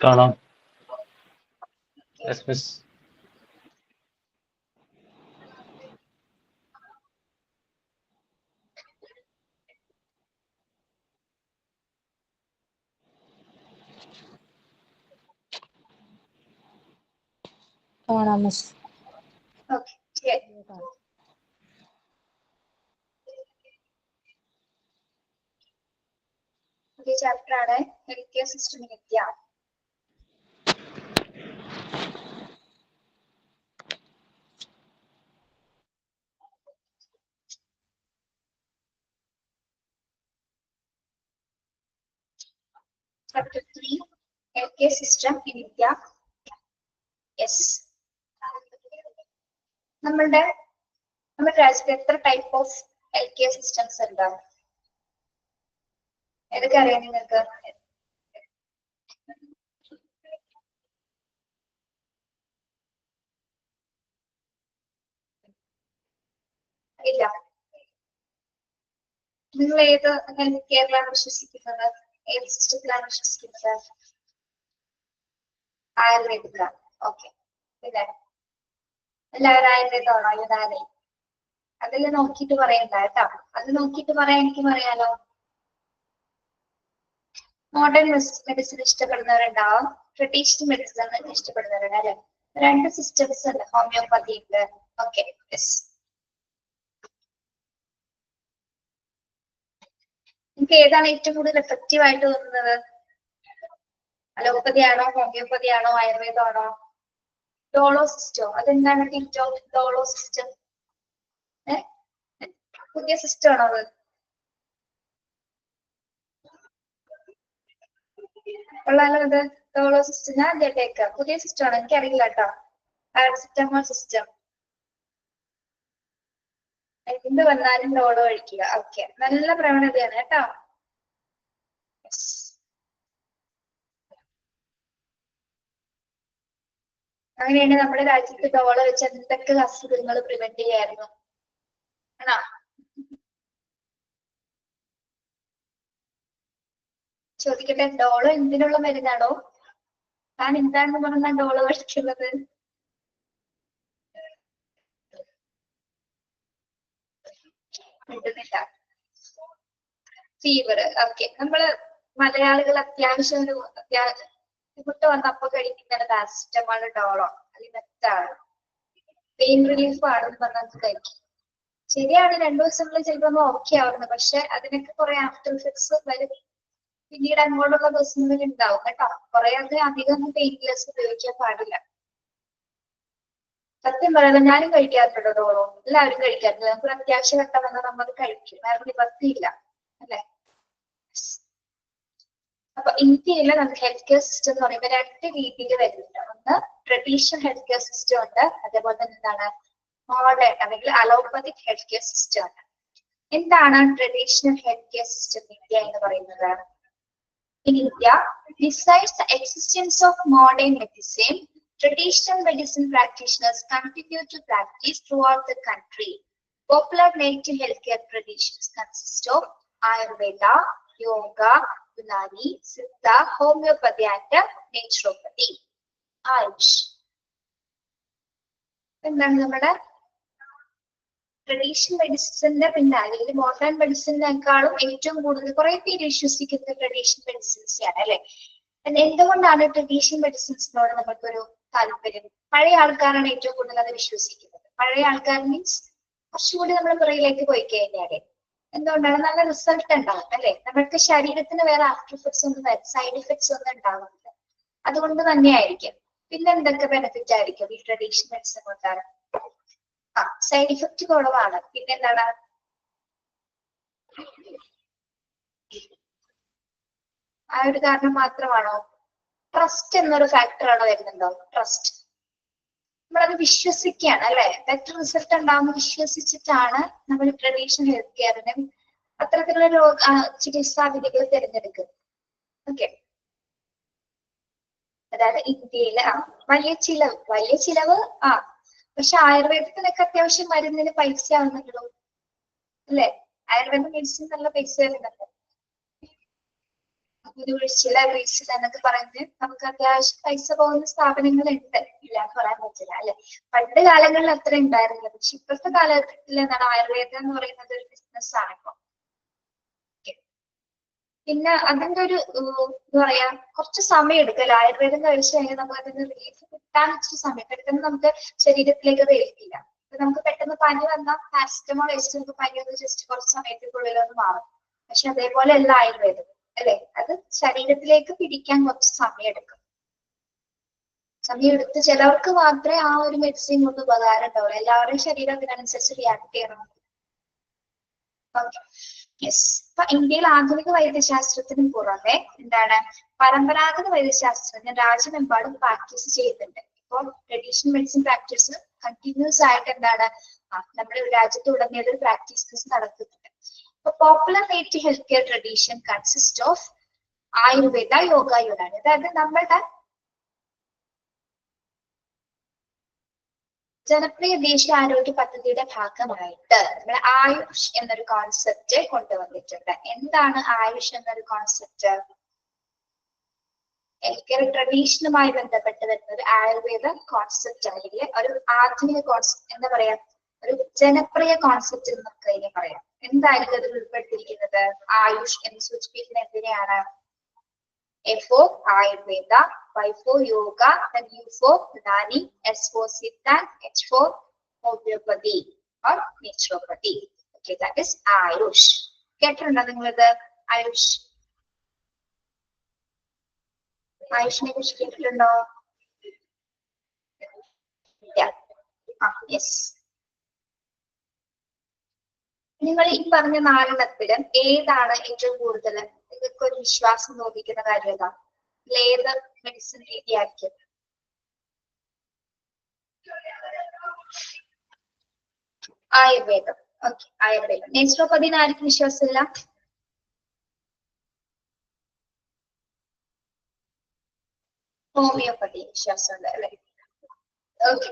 കാണാം. Yes miss. കാണാം miss. Okay, പുതിയ ചാപ്റ്റർ ആണ് health care system in India. Chapter 3, healthcare system in India. Yes. നമ്മുടെ രാജ്യത്ത് എത്ര type of health care systems ഉണ്ട്? ഏതൊക്കെ അറിയാം നിങ്ങൾക്ക്? ഇല്ല. നിങ്ങൾ ഏത് ഹെൽത്ത് കെയറിലാണ് വിശ്വസിക്കുന്നത്? ഏത് സിസ്റ്റത്തിലാണ് വിശ്വസിക്കുന്നത്? ആയുർവേദിക. ഓക്കെ, ഇല്ലേ? എല്ലാവരും ആയുർവേദമാണോ? യുനാനി? അതിൽ നോക്കിയിട്ട് പറയണ്ട കേട്ടോ. അത് നോക്കിയിട്ട് പറയാൻ എനിക്ക് പറയാലോ. മോഡേൺ മെഡിസിൻ ഇഷ്ടപ്പെടുന്നവരുണ്ടാവും, ട്രഡീഷണൽ മെഡിസിൻ ഇഷ്ടപ്പെടുന്നവരുണ്ട് അല്ലെ. രണ്ട് സിസ്റ്റംസ് ഉണ്ട്, ഹോമിയോപ്പതി ഉണ്ട്. Okay, yes. നിങ്ങൾക്ക് ഏതാണ് ഏറ്റവും കൂടുതൽ എഫക്റ്റീവ് ആയിട്ട് തോന്നുന്നത്? അലോപ്പതി ആണോ, ഹോമിയോപ്പതി ആണോ, ആയുർവേദമാണോ? ഡോളോ സിസ്റ്റോ? അതെന്താണ് ഡോളോ സിസ്റ്റം? പുതിയ സിസ്റ്റം ആണോ അത്? ഉള്ളാലോ ഇത് ഡോളോ സിസ്റ്റം. ഞാൻ കേട്ടേക്കാം. പുതിയ സിസ്റ്റം ആണ്, എനിക്കറിയില്ല കേട്ടോ. Paracetamol system. എന്ത് വന്നാലും ഡോളോ കഴിക്കുക. ഓക്കെ, നല്ല പ്രവണതയാണ് കേട്ടോ. അങ്ങനെയാണ് നമ്മുടെ രാജ്യത്ത് ഡോളോ വെച്ച് എന്തൊക്കെ അസുഖങ്ങൾ പ്രിവെന്റ് ചെയ്യായിരുന്നു ആണോ? ചോദിക്കട്ടെ, ഡോളോ എന്തിനുള്ള മരുന്നാണോ? താൻ എന്താണെന്ന് പറഞ്ഞാൽ ഡോളോ കഴിക്കുന്നത്? കിട്ടുന്നില്ല. ഫീവർ. ഓക്കെ, നമ്മള് മലയാളികൾ അത്യാവശ്യം ബുദ്ധിമുട്ട് വന്നപ്പോ കഴിക്കുന്ന പാരസിറ്റമോൾ, ഡോളോ അല്ലെങ്കിൽ പെയിൻ റിലീഫ് ആണെന്ന് പറഞ്ഞാൽ കഴിക്കും. ശരിയാണ്, 2 ദിവസങ്ങളിൽ ചിലപ്പോ ഓക്കെ ആവുന്നു, പക്ഷെ അതിനൊക്കെ കുറെ ആഫ്റ്റർ എഫക്ട്സ് വരും. പിന്നീട് അങ്ങോട്ടുള്ള ദിവസങ്ങളിൽ ഉണ്ടാവും കേട്ടോ. കുറെ അധികം പെയിൻ കില്ലേഴ്സ് ഉപയോഗിക്കാൻ പാടില്ല. സത്യം പറയാതെ ഞാനും കഴിക്കാറുണ്ടോ ഡോളോ? എല്ലാവരും കഴിക്കാറുണ്ട്. നമുക്ക് അത്യാവശ്യ ഘട്ടം വന്നാൽ നമ്മൾ കഴിക്കും, വേറെ നിവർത്തിയില്ല അല്ലെ. അപ്പൊ ഇന്ത്യയിലെ നമുക്ക് ഹെൽത്ത് കെയർ സിസ്റ്റം എന്ന് പറയുമ്പോൾ 2 രീതിയിൽ വരുന്നുണ്ട്. ഒന്ന് ട്രഡീഷണൽ ഹെൽത്ത് കെയർ സിസ്റ്റം ഉണ്ട്, അതേപോലെ തന്നെ എന്താണ് മോഡേൺ അല്ലെങ്കിൽ അലോപ്പതിക് ഹെൽത്ത് കെയർ സിസ്റ്റം ഉണ്ട്. എന്താണ് traditional health care system India എന്ന് പറയുന്നത്? In India, besides the existence of modern medicine, traditional medicine practitioners continue to practice throughout the country. Popular native healthcare traditions consist of Ayurveda, Yoga, Unani, Siddha, Homeopathy, and Naturopathy. Ayush. എന്താണ് നമ്മുടെ traditional മെഡിസിന്റെ പിന്നാലെ അല്ലെങ്കിൽ modern മെഡിസിനേക്കാളും ഏറ്റവും കൂടുതൽ കുറെ പേര് വിശ്വസിക്കുന്ന traditional medicines ആണ് അല്ലെ. എന്തുകൊണ്ടാണ് ട്രഡീഷണൽ മെഡിസിൻസിനോട് നമുക്കൊരു താല്പര്യം? പഴയ ആൾക്കാരാണ് ഏറ്റവും കൂടുതൽ അത് വിശ്വസിക്കുന്നത്. പഴയ ആൾക്കാർ മീൻസ് കുറച്ചുകൂടി നമ്മൾ പുറകിലേക്ക് പോയി കഴിഞ്ഞാല് എന്തുകൊണ്ടാണ്? നല്ല റിസൾട്ട് ഉണ്ടാവും അല്ലെ. നമ്മൾക്ക് ശരീരത്തിന് വേറെ ആഫ്റ്റർ എഫക്ട്സ് ഒന്നും സൈഡ് എഫക്ട്സ് ഒന്നും ഉണ്ടാവുന്നില്ല. അതുകൊണ്ട് തന്നെയായിരിക്കും. പിന്നെ എന്തൊക്കെ ബെനിഫിറ്റ് ആയിരിക്കും ഈ ട്രഡീഷണൽ മെഡിസിൻ കൊണ്ടാണ്? സൈഡ് ഇഫക്റ്റ് കുറവാണ്. പിന്നെ എന്താണ്? ആ ഒരു കാരണം മാത്രമാണോ? ട്രസ്റ്റ് എന്നൊരു ഫാക്ടറാണോ വരുന്നുണ്ടോ? ട്രസ്റ്റ്, നമ്മളത് വിശ്വസിക്കുകയാണ് അല്ലെ. ബെറ്റർ റിസൾട്ട് ഉണ്ടാവുന്ന വിശ്വസിച്ചിട്ടാണ് നമ്മൾ ട്രഡീഷണൽ ഹെൽത്ത് കെയറിന് അത്തരത്തിലുള്ള ചികിത്സാ വിധികൾ തിരഞ്ഞെടുക്കുന്നത്. ഓക്കെ, അതായത് ഇന്ത്യയിലെ വലിയ ചിലവ് പക്ഷെ ആയുർവേദത്തിനൊക്കെ അത്യാവശ്യം മരുന്നിന് പൈസ ആവുന്നുണ്ടോ അല്ലെ. ആയുർവേദ മെഡിസിൻ നല്ല പൈസ വരുന്നുണ്ട്. കുതിവീഴ്ചയില വീഴ്ചയില എന്നൊക്കെ പറഞ്ഞ് നമുക്ക് അത്യാവശ്യം പൈസ പോകുന്ന സ്ഥാപനങ്ങളുണ്ട്, ഇല്ല എന്ന് പറയാൻ പറ്റില്ല അല്ലെ. പണ്ട് കാലങ്ങളിൽ അത്ര ഉണ്ടായിരുന്നില്ല, പക്ഷെ ഇപ്പോഴത്തെ കാലഘട്ടത്തിൽ എന്താണ് ആയുർവേദം എന്ന് പറയുന്നത് ഒരു ബിസിനസ് ആണ് ഇപ്പൊ. പിന്നെ അതിന്റെ ഒരു എന്താ പറയാ, കുറച്ച് സമയം എടുക്കല്ലോ ആയുർവേദം കഴിച്ചു കഴിഞ്ഞാൽ നമുക്ക് അതിന് റിലീഫ് കിട്ടാൻ ഇച്ചിരി സമയം, പെട്ടെന്ന് നമുക്ക് ശരീരത്തിലേക്ക് അത് ഏൽക്കില്ല. നമുക്ക് പെട്ടെന്ന് പനി വന്നാൽ പാരസിറ്റമോൾ കഴിച്ചിട്ട് നമുക്ക് പനി ഒന്ന് ജസ്റ്റ് കുറച്ച് സമയത്തേക്കുള്ളിൽ ഒന്ന് മാറും. പക്ഷെ അതേപോലെ അല്ല ആയുർവേദം അല്ലെ, അത് ശരീരത്തിലേക്ക് പിടിക്കാൻ കുറച്ച് സമയം എടുക്കും. സമയം എടുത്ത് ചിലവർക്ക് മാത്രമേ ആ ഒരു മെഡിസിൻ കൊണ്ട് ഉപകാരം ഉണ്ടാവുള്ളൂ, എല്ലാവരുടെയും ശരീരം അതിനനുസരിച്ച് റിയാക്ട് ചെയ്യണം. യെസ്. ഇപ്പൊ ഇന്ത്യയിൽ ആധുനിക വൈദ്യശാസ്ത്രത്തിന് പുറമെ എന്താണ് പരമ്പരാഗത വൈദ്യശാസ്ത്രജ്ഞർ രാജ്യമെമ്പാടും പ്രാക്ടീസ് ചെയ്യുന്നുണ്ട്. ഇപ്പോൾ ട്രഡീഷണൽ മെഡിസിൻ പ്രാക്ടീസ് കണ്ടിന്യൂസ് ആയിട്ട് എന്താണ് നമ്മുടെ രാജ്യത്തുടനീളം പ്രാക്ടീസസ് നടക്കുന്നുണ്ട്. ഇപ്പൊ popular native health care tradition consist of Ayurveda, yoga, Unani. അതായത് നമ്മളുടെ ജനപ്രിയ ദേശീയ ആരോഗ്യ പദ്ധതിയുടെ ഭാഗമായിട്ട് നമ്മൾ ആയുഷ് എന്നൊരു കോൺസെപ്റ്റ് കൊണ്ടുവന്നിട്ടുണ്ട്. എന്താണ് ആയുഷ് എന്നൊരു കോൺസെപ്റ്റ്? ഹെൽത്ത് കെയർ ട്രഡീഷനുമായി ബന്ധപ്പെട്ട് വരുന്ന ഒരു ആയുർവേദ കോൺസെപ്റ്റ് അല്ലെങ്കിൽ ഒരു ആധുനിക കോൺസെപ്റ്റ്, എന്താ പറയാ, ഒരു ജനപ്രിയ കോൺസെപ്റ്റ് എന്ന് നമുക്ക് അതിനെ പറയാം. എന്തായിരിക്കും അതിൽ ഉൾപ്പെടുത്തിയിരിക്കുന്നത്? ആയുഷ് എന്ന് സൂചിപ്പിക്കുന്നത് എന്തിനെയാണ്? A for Ayurveda, Y for Yoga, then U for Unani, S for Siddha, H for Homeopathy or Naturopathy. Okay, that is Ayush. കേട്ടിട്ടുണ്ടോ നിങ്ങളിത്? ആയുഷ്, ആയുഷിനെ കുറിച്ച് കേട്ടിട്ടുണ്ടോ? യെസ്. നിങ്ങൾ ഈ പറഞ്ഞ നാലെണ്ണത്തിലും ഏതാണ് ഏറ്റവും കൂടുതൽ നിങ്ങൾക്ക് ഒരു വിശ്വാസം തോന്നിക്കുന്ന കാര്യം? ഏതാ? ഏത് മെഡിസിൻ രീതിയായിരിക്കും? ആയുർവേദം. ഓക്കെ, ആയുർവേദം. നേച്ചുറോപ്പതിന് ആർക്കും വിശ്വാസമില്ല? ഹോമിയോപ്പതി വിശ്വാസമുണ്ട് അല്ലെ? ഓക്കെ,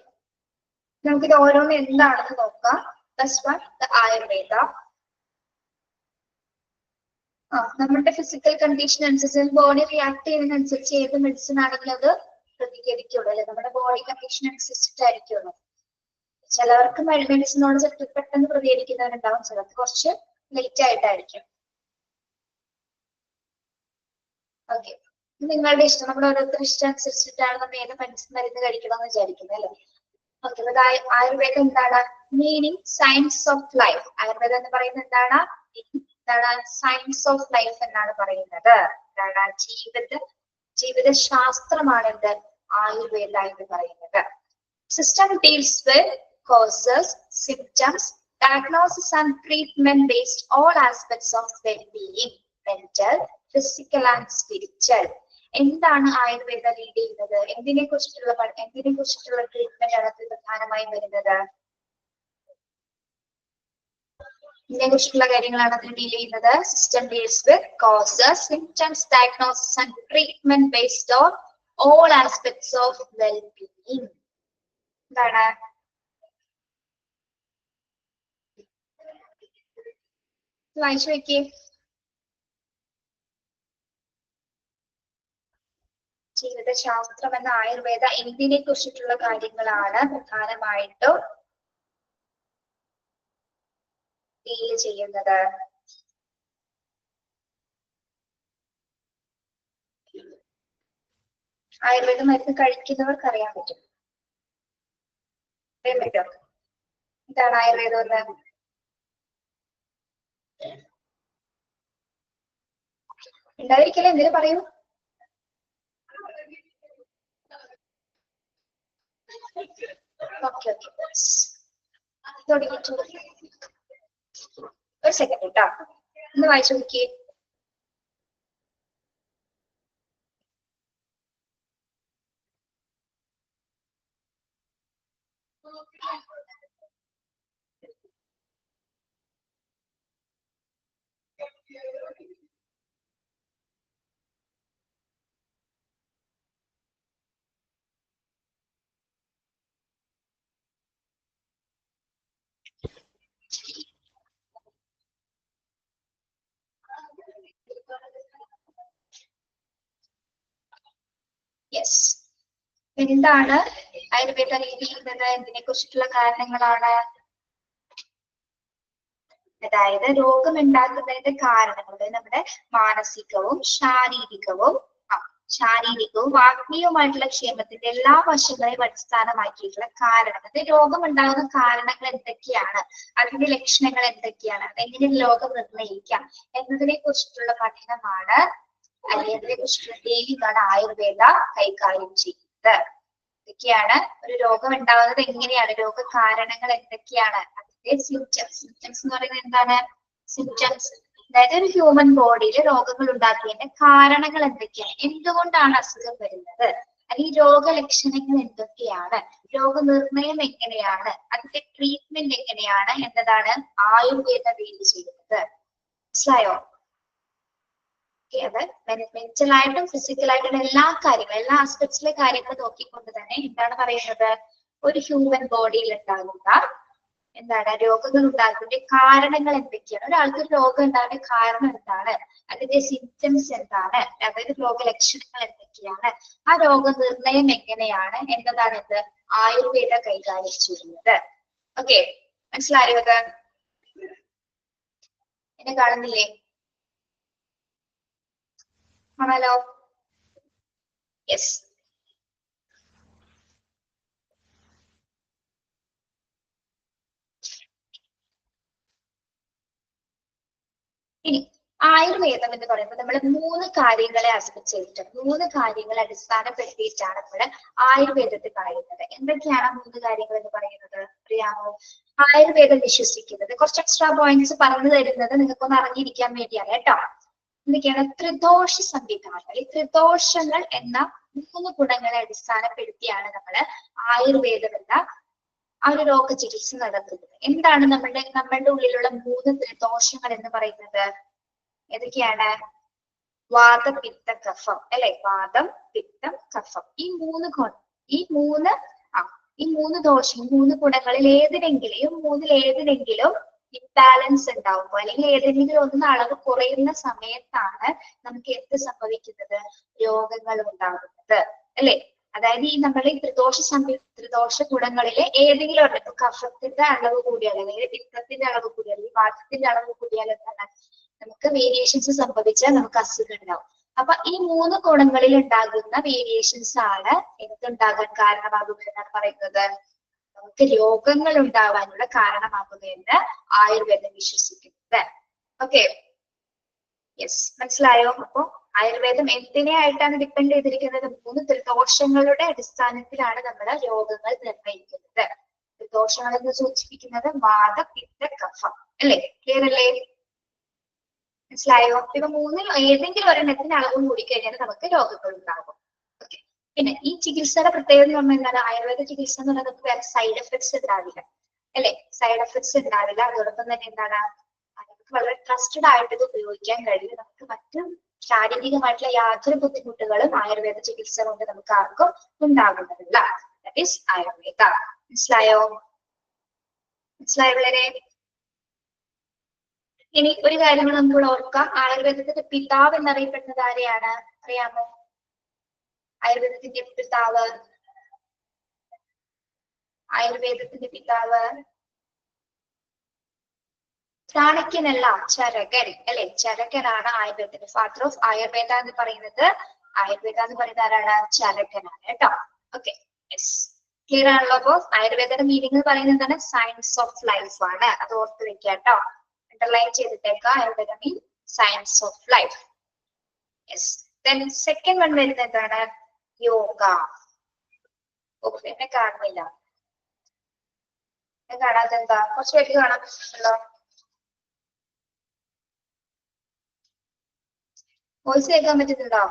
നമുക്കിത് ഓരോന്ന് എന്താണെന്ന് നോക്കാം. First one, Ayurveda. നമ്മുടെ ഫിസിക്കൽ കണ്ടീഷൻ അനുസരിച്ച് ബോഡി റിയാക്ട് ചെയ്യുന്നതിനനുസരിച്ച് ഏത് മെഡിസിൻ ആണെങ്കിലും അത് പ്രതികരിക്കുള്ളൂ അല്ലെ, നമ്മുടെ ബോഡി കണ്ടീഷൻ അനുസരിച്ചിട്ടായിരിക്കുള്ളൂ. ചിലവർക്ക് മെഡിസിനോട് പെട്ടെന്ന് പ്രതികരിക്കുന്നവരുണ്ടാവും, ചിലർക്ക് കുറച്ച് ലേറ്റ് ആയിട്ടായിരിക്കും. ഓക്കെ, നിങ്ങളുടെ ഇഷ്ടം, നമ്മുടെ ഓരോരുത്തരുടെ ഇഷ്ടം അനുസരിച്ചിട്ടാണ് നമ്മൾ ഏത് മരുന്ന് കഴിക്കണമെന്ന് വിചാരിക്കുന്നത് അല്ലെ. ഓക്കെ, ആയുർവേദം എന്താണ്? Meaning science of life. ആയുർവേദം എന്ന് പറയുന്നത് എന്താണ്? സയൻസ് ഓഫ് ലൈഫ് എന്നാണ് പറയുന്നത്. എന്താണ്? ജീവിതശാസ്ത്രമാണ് എന്ത്? ആയുർവേദ എന്ന് പറയുന്നത്. System deals with causes, symptoms, diagnosis and treatment based all aspects of well-being, mental, physical and spiritual. എന്താണ് ആയുർവേദ ലീഡ് ചെയ്യുന്നത്? എന്തിനെ കുറിച്ചിട്ടുള്ള ട്രീറ്റ്മെന്റ് ആണ് പ്രധാനമായും വരുന്നത്? ഇതിനെ കുറിച്ചിട്ടുള്ള കാര്യങ്ങളാണ് അതിൽ ഡീൽ ചെയ്യുന്നത്. System deals with causes, symptoms, diagnosis and treatment based on all aspects of well-being. എന്താണ്? വായിച്ചു നോക്കിയേ. ജീവിതശാസ്ത്രം എന്ന ആയുർവേദ എന്തിനെ കുറിച്ചിട്ടുള്ള കാര്യങ്ങളാണ് പ്രധാനമായിട്ടും ഡീൽ ചെയ്യുന്നത്? ആയുർവേദ മരുന്ന് കഴിക്കുന്നവർക്ക് അറിയാൻ പറ്റും. എന്താണ് ആയുർവേദം എന്ന്? ഉണ്ടായിരിക്കില്ല, എന്തിനു പറയൂ? ഓക്കെ ഓക്കെ, തുടങ്ങിയിട്ടു. ഒരു സെക്കൻഡ് കേട്ടോ, ഒന്ന് വായിച്ചു നോക്കിയേ. യെസ്. എന്താണ് ആയുർവേദ രീതിയിൽ നിന്ന് എന്തിനെ കുറിച്ചിട്ടുള്ള കാരണങ്ങളാണ്? അതായത് രോഗമുണ്ടാക്കുന്നതിന്റെ കാരണങ്ങൾ, അതായത് നമ്മുടെ മാനസികവും ശാരീരികവും ആത്മീയവുമായിട്ടുള്ള ക്ഷേമത്തിന്റെ എല്ലാ വശങ്ങളെയും അടിസ്ഥാനമാക്കിയിട്ടുള്ള കാരണം, അതായത് രോഗമുണ്ടാകുന്ന കാരണങ്ങൾ എന്തൊക്കെയാണ്, അതിന്റെ ലക്ഷണങ്ങൾ എന്തൊക്കെയാണ്, അതെങ്ങനെ രോഗം നിർണ്ണയിക്കാം എന്നതിനെ കുറിച്ചിട്ടുള്ള പഠനമാണ്, അല്ലെങ്കിൽ അതിനെ കുറിച്ചിട്ടുള്ള ഡീലിംഗാണ് ആയുർവേദ കൈകാര്യം ചെയ്യുന്നത്. ഇതൊക്കെയാണ് ഒരു രോഗം ഉണ്ടാകുന്നത് എങ്ങനെയാണ്, രോഗകാരണങ്ങൾ എന്തൊക്കെയാണ്, അതിന്റെ സിംറ്റംസ് എന്ന് പറയുന്നത് എന്താണ്? സിംറ്റംസ്, അതായത് ഒരു ഹ്യൂമൻ ബോഡിയിൽ രോഗങ്ങൾ ഉണ്ടാക്കിയതിന്റെ കാരണങ്ങൾ എന്തൊക്കെയാണ്, എന്തുകൊണ്ടാണ് അസുഖം വരുന്നത്, അല്ലെങ്കിൽ രോഗലക്ഷണങ്ങൾ എന്തൊക്കെയാണ്, രോഗനിർണയം എങ്ങനെയാണ്, അതിന്റെ ട്രീറ്റ്മെന്റ് എങ്ങനെയാണ് എന്നതാണ് ആയുർവേദം ഡീൽ ചെയ്യുന്നത്. മനസ്സിലായോ? അത് മെന്റലായിട്ടും ഫിസിക്കലായിട്ടും എല്ലാ കാര്യങ്ങളും, എല്ലാ ആസ്പെക്ട്സിലെ കാര്യങ്ങൾ നോക്കിക്കൊണ്ട് തന്നെ എന്താണ് പറയുന്നത്, ഒരു ഹ്യൂമൻ ബോഡിയിൽ ഉണ്ടാകുന്ന എന്താണ് രോഗങ്ങൾ ഉണ്ടാകുന്ന കാരണങ്ങൾ എന്തൊക്കെയാണ്, ഒരാൾക്ക് ഒരു രോഗം ഉണ്ടാകുന്ന കാരണം എന്താണ്, അതിന്റെ സിംറ്റംസ് എന്താണ്, അതായത് രോഗലക്ഷണങ്ങൾ എന്തൊക്കെയാണ്, ആ രോഗനിർണയം എങ്ങനെയാണ് എന്നതാണ് ഇത് ആയുർവേദ കൈകാര്യം ചെയ്യുന്നത്. ഓക്കെ, മനസ്സിലായോ? അത് എന്നെ കാണുന്നില്ലേ? ആണല്ലോ. യെസ്. ഇനി ആയുർവേദം എന്ന് പറയുമ്പോൾ നമ്മൾ 3 കാര്യങ്ങളെ ആസ്പെക്ട് മൂന്ന് കാര്യങ്ങളെ അടിസ്ഥാനപ്പെടുത്തിയിട്ടാണ് നമ്മൾ ആയുർവേദത്തിൽ പറയുന്നത്. എന്തൊക്കെയാണ് 3 കാര്യങ്ങൾ എന്ന് പറയുന്നത് അറിയാമോ? ആയുർവേദം വിശ്വസിക്കുന്നത്, കുറച്ച് എക്സ്ട്രാ പോയിന്റ്സ് പറഞ്ഞു തരുന്നത് നിങ്ങൾക്കൊന്ന് അറിഞ്ഞിരിക്കാൻ വേണ്ടിയാണ് കേട്ടോ. എന്തൊക്കെയാണ്? ത്രിദോഷ സംവിധാനം, അല്ലെങ്കിൽ ത്രിദോഷങ്ങൾ എന്ന 3 ഗുണങ്ങളെ അടിസ്ഥാനപ്പെടുത്തിയാണ് നമ്മൾ ആയുർവേദം എന്ന ആ ഒരു രോഗ ചികിത്സ നടത്തുന്നത്. എന്താണ് നമ്മളുടെ ഉള്ളിലുള്ള 3 ത്രിദോഷങ്ങൾ എന്ന് പറയുന്നത്? ഏതൊക്കെയാണ്? വാതം, പിത്തം, കഫം, അല്ലെ? വാദം, പിത്തം, കഫം. ഈ മൂന്ന് ദോഷം, 3 ഗുണങ്ങളിൽ ഏതിനെങ്കിലും ഇംബാലൻസ് ഉണ്ടാവുമ്പോൾ, അല്ലെങ്കിൽ ഏതെങ്കിലും ഒന്ന് അളവ് കുറയുന്ന സമയത്താണ് നമുക്ക് എന്ത് സംഭവിക്കുന്നത്? രോഗങ്ങൾ ഉണ്ടാകുന്നത്, അല്ലെ? അതായത് ഈ നമ്മുടെ ഈ ത്രിദോഷ ഗുണങ്ങളിലെ ഏതെങ്കിലും ഒരെണ്ണം, കഫത്തിന്റെ അളവ് കൂടിയാൽ, അല്ലെങ്കിൽ പിത്തത്തിന്റെ അളവ് കൂടിയാൽ, അല്ലെങ്കിൽ വാതത്തിന്റെ അളവ് കൂടിയാൽ എന്താണ് നമുക്ക് വേരിയേഷൻസ് സംഭവിച്ചാൽ നമുക്ക് അസുഖം ഉണ്ടാവും. അപ്പൊ ഈ 3 ഗുണങ്ങളിൽ ഉണ്ടാകുന്ന വേരിയേഷൻസ് ആണ് എന്തുണ്ടാകാൻ കാരണമാകുക എന്നാണ് പറയുന്നത്, നമുക്ക് രോഗങ്ങൾ ഉണ്ടാവാനുള്ള കാരണമാകുക എന്ന് ആയുർവേദം വിശ്വസിക്കുന്നത്. ഓക്കെ, യെസ്, മനസ്സിലായോ? അപ്പൊ ആയുർവേദം എന്തിനെയായിട്ടാണ് ഡിപ്പെൻഡ് ചെയ്തിരിക്കുന്നത്? 3 ത്രിദോഷങ്ങളുടെ അടിസ്ഥാനത്തിലാണ് നമ്മൾ രോഗങ്ങൾ നിർണ്ണയിക്കുന്നത്. ത്രിദോഷങ്ങൾ എന്ന് സൂചിപ്പിക്കുന്നത് വാത, പിത്ത, കഫം, അല്ലെ? ക്ലിയർ അല്ലേ? മനസ്സിലായോ? ഇവ 3-ൽ ഏതെങ്കിലും ഒരെണ്ണത്തിന് അളവ് കൂടിക്കഴിഞ്ഞാൽ നമുക്ക് രോഗങ്ങൾ ഉണ്ടാകും. ഓക്കെ, പിന്നെ ഈ ചികിത്സയുടെ പ്രത്യേകത എന്ന് പറഞ്ഞാൽ എന്താണ്? ആയുർവേദ ചികിത്സ എന്ന് പറഞ്ഞാൽ നമുക്ക് വേറെ സൈഡ് എഫക്ട്സ് ഉണ്ടാവില്ല, അല്ലെ? സൈഡ് എഫക്ട്സ് ഉണ്ടാവില്ല. അതോടൊപ്പം തന്നെ എന്താണ്, നമുക്ക് വളരെ ട്രസ്റ്റഡ് ആയിട്ട് ഇത് ഉപയോഗിക്കാൻ കഴിയും. നമുക്ക് മറ്റു ശാരീരികമായിട്ടുള്ള യാതൊരു ബുദ്ധിമുട്ടുകളും ആയുർവേദ ചികിത്സ കൊണ്ട് നമുക്ക് ആർക്കും ഉണ്ടാകുന്നതില്ല. That is Ayurveda. മനസ്സിലായോ? മനസ്സിലായോ വളരെ? ഇനി ഒരു കാര്യം നമുക്ക് ഓർക്കാം, ആയുർവേദത്തിന്റെ പിതാവ് എന്നറിയപ്പെടുന്നത് ആരെയാണ് അറിയാമോ? ആയുർവേദത്തിന്റെ പിതാവ് ചാണക്യനല്ല, ചരകൻ, അല്ലെ? ചരകനാണ് ആയുർവേദത്തിന്റെ ഫാദർ ഓഫ് ആയുർവേദ എന്ന് പറയുന്നത്. ആയുർവേദ എന്ന് പറയുന്നത് ആരാണ്? ചരകനാണ് കേട്ടോ. ഓക്കെ, യെസ്, ക്ലിയർ ആണല്ലോ? അപ്പോ ആയുർവേദയുടെ മീനിങ് എന്ന് പറയുന്നത് എന്താണ്? സയൻസ് ഓഫ് ലൈഫ് ആണ്. അത് ഓർത്ത് വെക്കുക കേട്ടോ, അണ്ടർലൈൻ ചെയ്തിട്ടേക്കാം. Ayurveda mean science of life. Yes. Then second one വരുന്നത് എന്താണ്? യോഗ. ഓക്കെ, എന്നെ കാണുന്നില്ല. കാണാത്ത എന്താ? കുറച്ച് പേർക്ക് കാണാൻ പറ്റുന്നുണ്ടല്ലോ. വോയിസ് കേൾക്കാൻ പറ്റുന്നുണ്ടോ?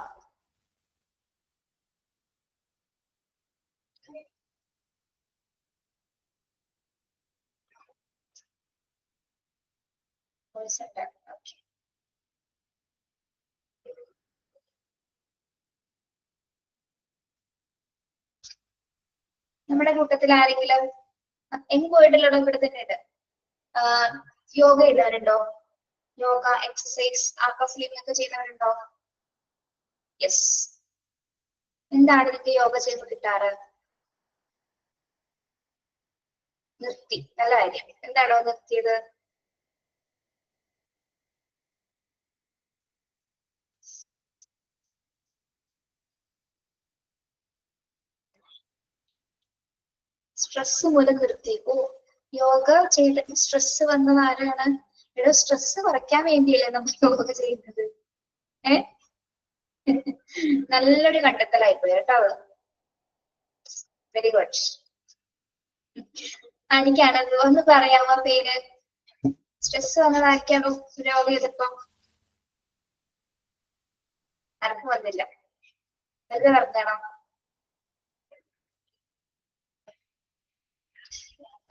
വോയിസ് ഉണ്ട്. ഓക്കെ, നമ്മുടെ കൂട്ടത്തിൽ ആരെങ്കിലും എങ്ങ് പോയിട്ടുള്ളോ? ഇവിടെ തന്നെ ഉണ്ട്. യോഗ ചെയ്തവരുണ്ടോ? Yoga, exercise, Art of Living ഒക്കെ ചെയ്യുന്നവരുണ്ടോ? യെസ്. എന്താണ് നിങ്ങൾക്ക് യോഗ ചെയ്യുമ്പോൾ കിട്ടാറ്? നിർത്തി. നല്ല കാര്യം. എന്താണോ നിർത്തിയത്? സ്ട്രെസ് മൂലം നിർത്തി. ഓ, യോഗ ചെയ്തിട്ട് സ്ട്രെസ് വന്നത് ആരാണ്? ഇവിടെ സ്ട്രെസ് കുറയ്ക്കാൻ വേണ്ടിയല്ലേ നമ്മൾ യോഗ ചെയ്യുന്നത്? നല്ലൊരു കണ്ടെത്തലായിപ്പോയി കേട്ടോ. Very good. ആനിക്കാണ് ഒന്ന് പറയാമോ പേര്? സ്ട്രെസ് വന്നതായിരിക്കാണോ യോഗ ചെയ്തപ്പോ? ആർക്കും വന്നില്ല. വെറുതെ പറഞ്ഞാണോ?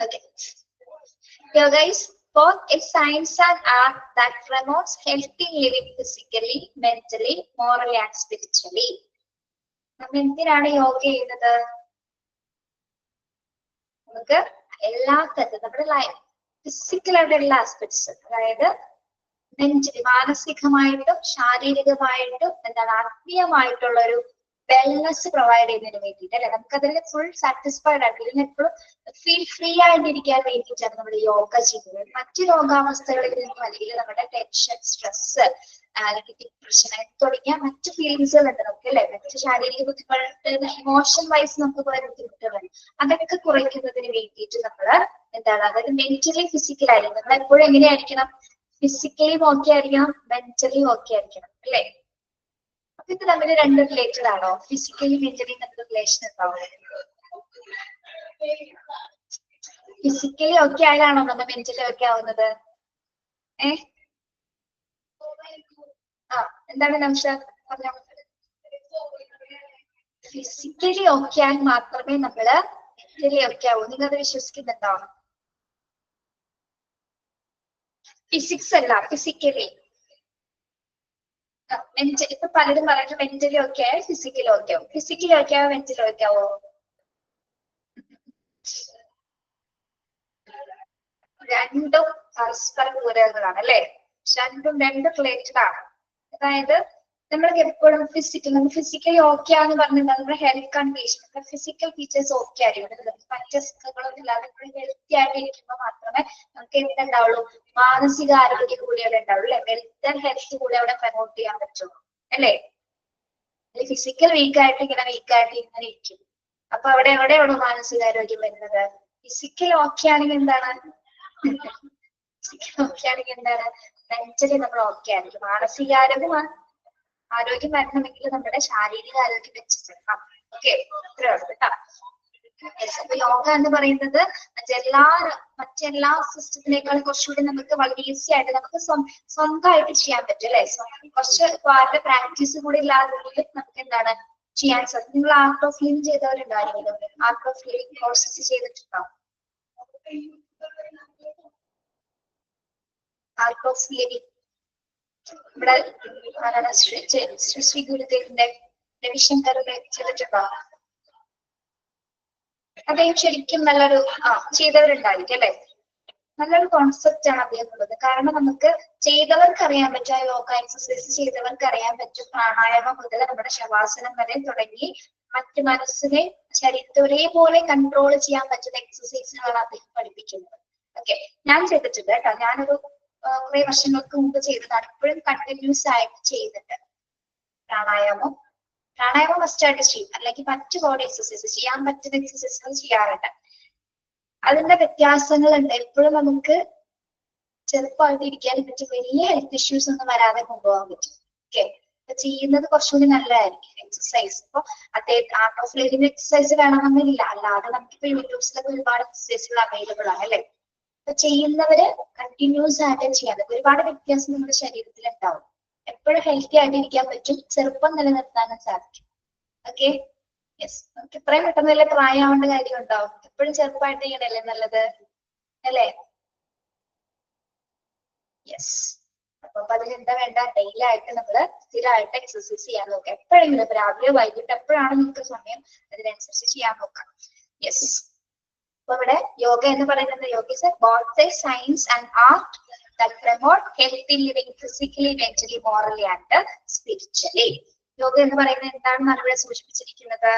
Okay. Yoga is both a science and art that promotes healthy living physically, mentally, morally and spiritually. നമ്മൾ എന്തിനാണ് യോഗ ചെയ്യുന്നത്? നമുക്ക് എല്ലാ തരത്തിലും നമ്മുടെ ലൈഫ് ഫിസിക്കലായിട്ട് എല്ലാ ആസ്പെക്ട്സ്, അതായത് മെന്റലി മാനസികമായിട്ടും ശാരീരികമായിട്ടും എന്താണ് ആത്മീയമായിട്ടുള്ള ഒരു വെൽനെസ് പ്രൊവൈഡ് ചെയ്യുന്നതിന് വേണ്ടിയിട്ട് അല്ലെ, നമുക്ക് അതിൽ ഫുൾ സാറ്റിസ്ഫൈഡ് ആയിട്ട് ഇതിന് എപ്പോഴും ഫീൽ ഫ്രീ ആയിട്ടിരിക്കാൻ വേണ്ടിയിട്ടാണ് നമ്മൾ യോഗ ചെയ്യുന്നത്. മറ്റു രോഗാവസ്ഥകളിൽ നിന്നും അല്ലെങ്കിൽ നമ്മുടെ ടെൻഷൻ, സ്ട്രെസ്, അല്ലെങ്കിൽ ഡിപ്രഷൻ തുടങ്ങിയ മറ്റു ഫീലിങ്സുകൾ ഉണ്ട് നമുക്ക് അല്ലെ, മറ്റു ശാരീരിക ബുദ്ധിമുട്ട് ഇമോഷൻ വൈസ് നമുക്ക് കുറെ ബുദ്ധിമുട്ടുകൾ, അതൊക്കെ കുറയ്ക്കുന്നതിന് വേണ്ടിയിട്ട് നമ്മൾ എന്താണ് അതായത് മെന്റലി ഫിസിക്കൽ ആയിരിക്കും. നമ്മൾ എപ്പോഴും എങ്ങനെയായിരിക്കണം? ഫിസിക്കലി ഓക്കെ ആയിരിക്കണം, മെന്റലി ഓക്കെ ആയിരിക്കണം അല്ലെ. അപ്പൊ ഇത് തമ്മിൽ രണ്ടും റിലേറ്റഡ് ആണോ? ഫിസിക്കലി മെന്റലി തമ്മിൽ റിലേഷൻ ഉണ്ടാവും? ഫിസിക്കലി ഓക്കെ ആയാലാണോ നമ്മൾ മെന്റലി ഓക്കെ ആവുന്നത്? എന്താണ് നംഷ പറഞ്ഞോ? ഫിസിക്കലി ഓക്കെ ആയാൽ മാത്രമേ നമ്മള് മെന്റലി ഓക്കെ ആവൂ. നിങ്ങൾ അത് വിശ്വസിക്കുന്നുണ്ടോ? ഫിസിക്സ് അല്ല, ഫിസിക്കലി. ഇപ്പൊ പലരും പറയുന്നത് മെന്റലി ഓക്കെ ആയാൽ ഫിസിക്കലി ഓക്കെ ആവും. ഫിസിക്കലി ഓക്കെ ആവാൻ മെന്റലി ഓക്കെ ആവോ? രണ്ടും പരസ്പര പൂരകങ്ങളാണ് അല്ലെ. രണ്ടും റിലേറ്റഡ് ആണ്. അതായത് നമ്മൾക്ക് എപ്പോഴും ഫിസിക്കലി ഓക്കെ ആണെന്ന് പറഞ്ഞാൽ നമ്മുടെ health condition, physical features okay ആയിരിക്കും. മറ്റു അസുഖങ്ങളൊന്നും ഇല്ലാതെ ഹെൽത്തി ആയിട്ട് ഇരിക്കുമ്പോൾ മാത്രമേ നമുക്ക് എന്തുണ്ടാവുള്ളൂ? മാനസിക ആരോഗ്യം കൂടി അവിടെ ഉണ്ടാവുള്ളൂ അല്ലെ. മെന്റൽ ഹെൽത്ത് കൂടി അവിടെ പ്രൊമോട്ട് ചെയ്യാൻ പറ്റുള്ളൂ അല്ലെ. ഫിസിക്കൽ വീക്കായിട്ട് ഇങ്ങനെ ഇരിക്കും. അപ്പൊ അവിടെ എവിടെയാണോ മാനസികാരോഗ്യം വരുന്നത്? ഫിസിക്കൽ ഓക്കെ ആണെങ്കിൽ എന്താണ്? ഓക്കെ ആണെങ്കിൽ എന്താണ്? മെന്റലി നമ്മൾ ഓക്കെ ആയിരിക്കും. ആരോഗ്യം വരണമെങ്കിൽ നമ്മുടെ ശാരീരിക ആരോഗ്യം വെച്ചിട്ടുണ്ടാവും. ഓക്കെ, അപ്പൊ യോഗ എന്ന് പറയുന്നത് മറ്റെല്ലാ സിസ്റ്റത്തിനേക്കാളും കുറച്ചുകൂടി നമുക്ക് വളരെ ഈസി ആയിട്ട് നമുക്ക് സ്വന്തമായിട്ട് ചെയ്യാൻ പറ്റും അല്ലെ. കുറച്ച് വളരെ പ്രാക്ടീസ് കൂടി ഇല്ലാതെ നമുക്ക് എന്താണ് ചെയ്യാൻ സാധിക്കും. നിങ്ങൾ ആർട്ട് ഓഫ് ലിവിങ് ചെയ്തവരുണ്ടായിരിക്കും. ആർട്ട് ഓഫ് ലിവിങ് കോഴ്സസ് ചെയ്തിട്ടുണ്ടോ? ആർട്ട് ഓഫ് ലിവിങ് ഇവിടെ ആരാണ്? ശ്രീ ഗുരുദേവിന്റെ രവിശങ്കർ ചെയ്തിട്ടുണ്ടോ? അദ്ദേഹം ശരിക്കും നല്ലൊരു ചെയ്തവരുണ്ടായിരിക്കും അല്ലെ. നല്ലൊരു കോൺസെപ്റ്റ് ആണ് അദ്ദേഹം ഉള്ളത്. കാരണം നമുക്ക് ചെയ്തവർക്ക് അറിയാൻ പറ്റും, യോഗ എക്സസൈസ് ചെയ്തവർക്ക് അറിയാൻ പറ്റും. പ്രാണായാമം മുതൽ നമ്മുടെ ശവാസനം വരെ തുടങ്ങി മറ്റു മനസ്സിനെ ശരീരത്തെ ഒരേപോലെ കൺട്രോൾ ചെയ്യാൻ പറ്റുന്ന എക്സസൈസുകളാണ് അദ്ദേഹം പഠിപ്പിക്കുന്നത്. ഓക്കെ, ഞാൻ ചെയ്തിട്ടുണ്ട് കേട്ടോ. ഞാനൊരു കുറെ വർഷങ്ങൾക്ക് മുമ്പ് ചെയ്തതാണ്. ഇപ്പോഴും കണ്ടിന്യൂസ് ആയിട്ട് ചെയ്യുന്നുണ്ട് പ്രാണായാമം മസ്റ്റ് ആയിട്ട് ചെയ്യും. അല്ലെങ്കിൽ മറ്റു ബോഡി എക്സസൈസ് ചെയ്യാൻ പറ്റുന്ന എക്സസൈസുകൾ ചെയ്യാറുണ്ട്. അതിന്റെ വ്യത്യാസങ്ങളുണ്ട്. എപ്പോഴും നമുക്ക് ചെറുപ്പമായിട്ട് ഇരിക്കാൻ പറ്റും, വലിയ ഹെൽത്ത് ഇഷ്യൂസ് ഒന്നും വരാതെ കൊണ്ടുപോകാൻ പറ്റും. ഓക്കെ, ചെയ്യുന്നത് കുറച്ചുകൂടി നല്ലതായിരിക്കും എക്സസൈസ്. ഇപ്പൊ ആർട്ട് ഓഫ് ലിവിങ് എക്സസൈസ് വേണമെന്നില്ല, അല്ലാതെ നമുക്കിപ്പോ യൂട്യൂബ്സിലൊക്കെ ഒരുപാട് എക്സസൈസുകൾ അവൈലബിൾ ആണ് അല്ലെ. അപ്പൊ ചെയ്യുന്നവര് കണ്ടിന്യൂസ് ആയിട്ട് ചെയ്യാൻ പറ്റും. ഒരുപാട് വ്യത്യാസം നമ്മുടെ ശരീരത്തിൽ ഉണ്ടാവും. എപ്പോഴും ഹെൽത്തി ആയിട്ട് ഇരിക്കാൻ പറ്റും, ചെറുപ്പം നിലനിർത്താനും സാധിക്കും. Okay, yes. നമുക്ക് ഇത്രയും പെട്ടെന്ന് വല്ല പ്രായമാവേണ്ട കാര്യം ഉണ്ടാവും. എപ്പോഴും ചെറുപ്പമായിട്ട് ചെയ്യണല്ലേ നല്ലത് അല്ലേ. യെസ്. അപ്പൊ അതിനെന്താ വേണ്ട? ഡെയിലി ആയിട്ട് നമ്മള് സ്ഥിരമായിട്ട് എക്സസൈസ് ചെയ്യാൻ നോക്കാം. എപ്പോഴെങ്കിലും രാവിലെ വൈകിട്ട് എപ്പോഴാണ് നിങ്ങൾക്ക് സമയം അതിനനുസരിച്ച് ചെയ്യാൻ നോക്കാം. യെസ്. അപ്പൊ ഇവിടെ യോഗ എന്ന് പറയുന്നത് yoga is both A science and art that promote healthy living physically, mentally, morally and spiritually. Yoga എന്ന് പറയുന്നത് എന്താണെന്നാണ് ഇവിടെ സൂചിപ്പിച്ചിരിക്കുന്നത്?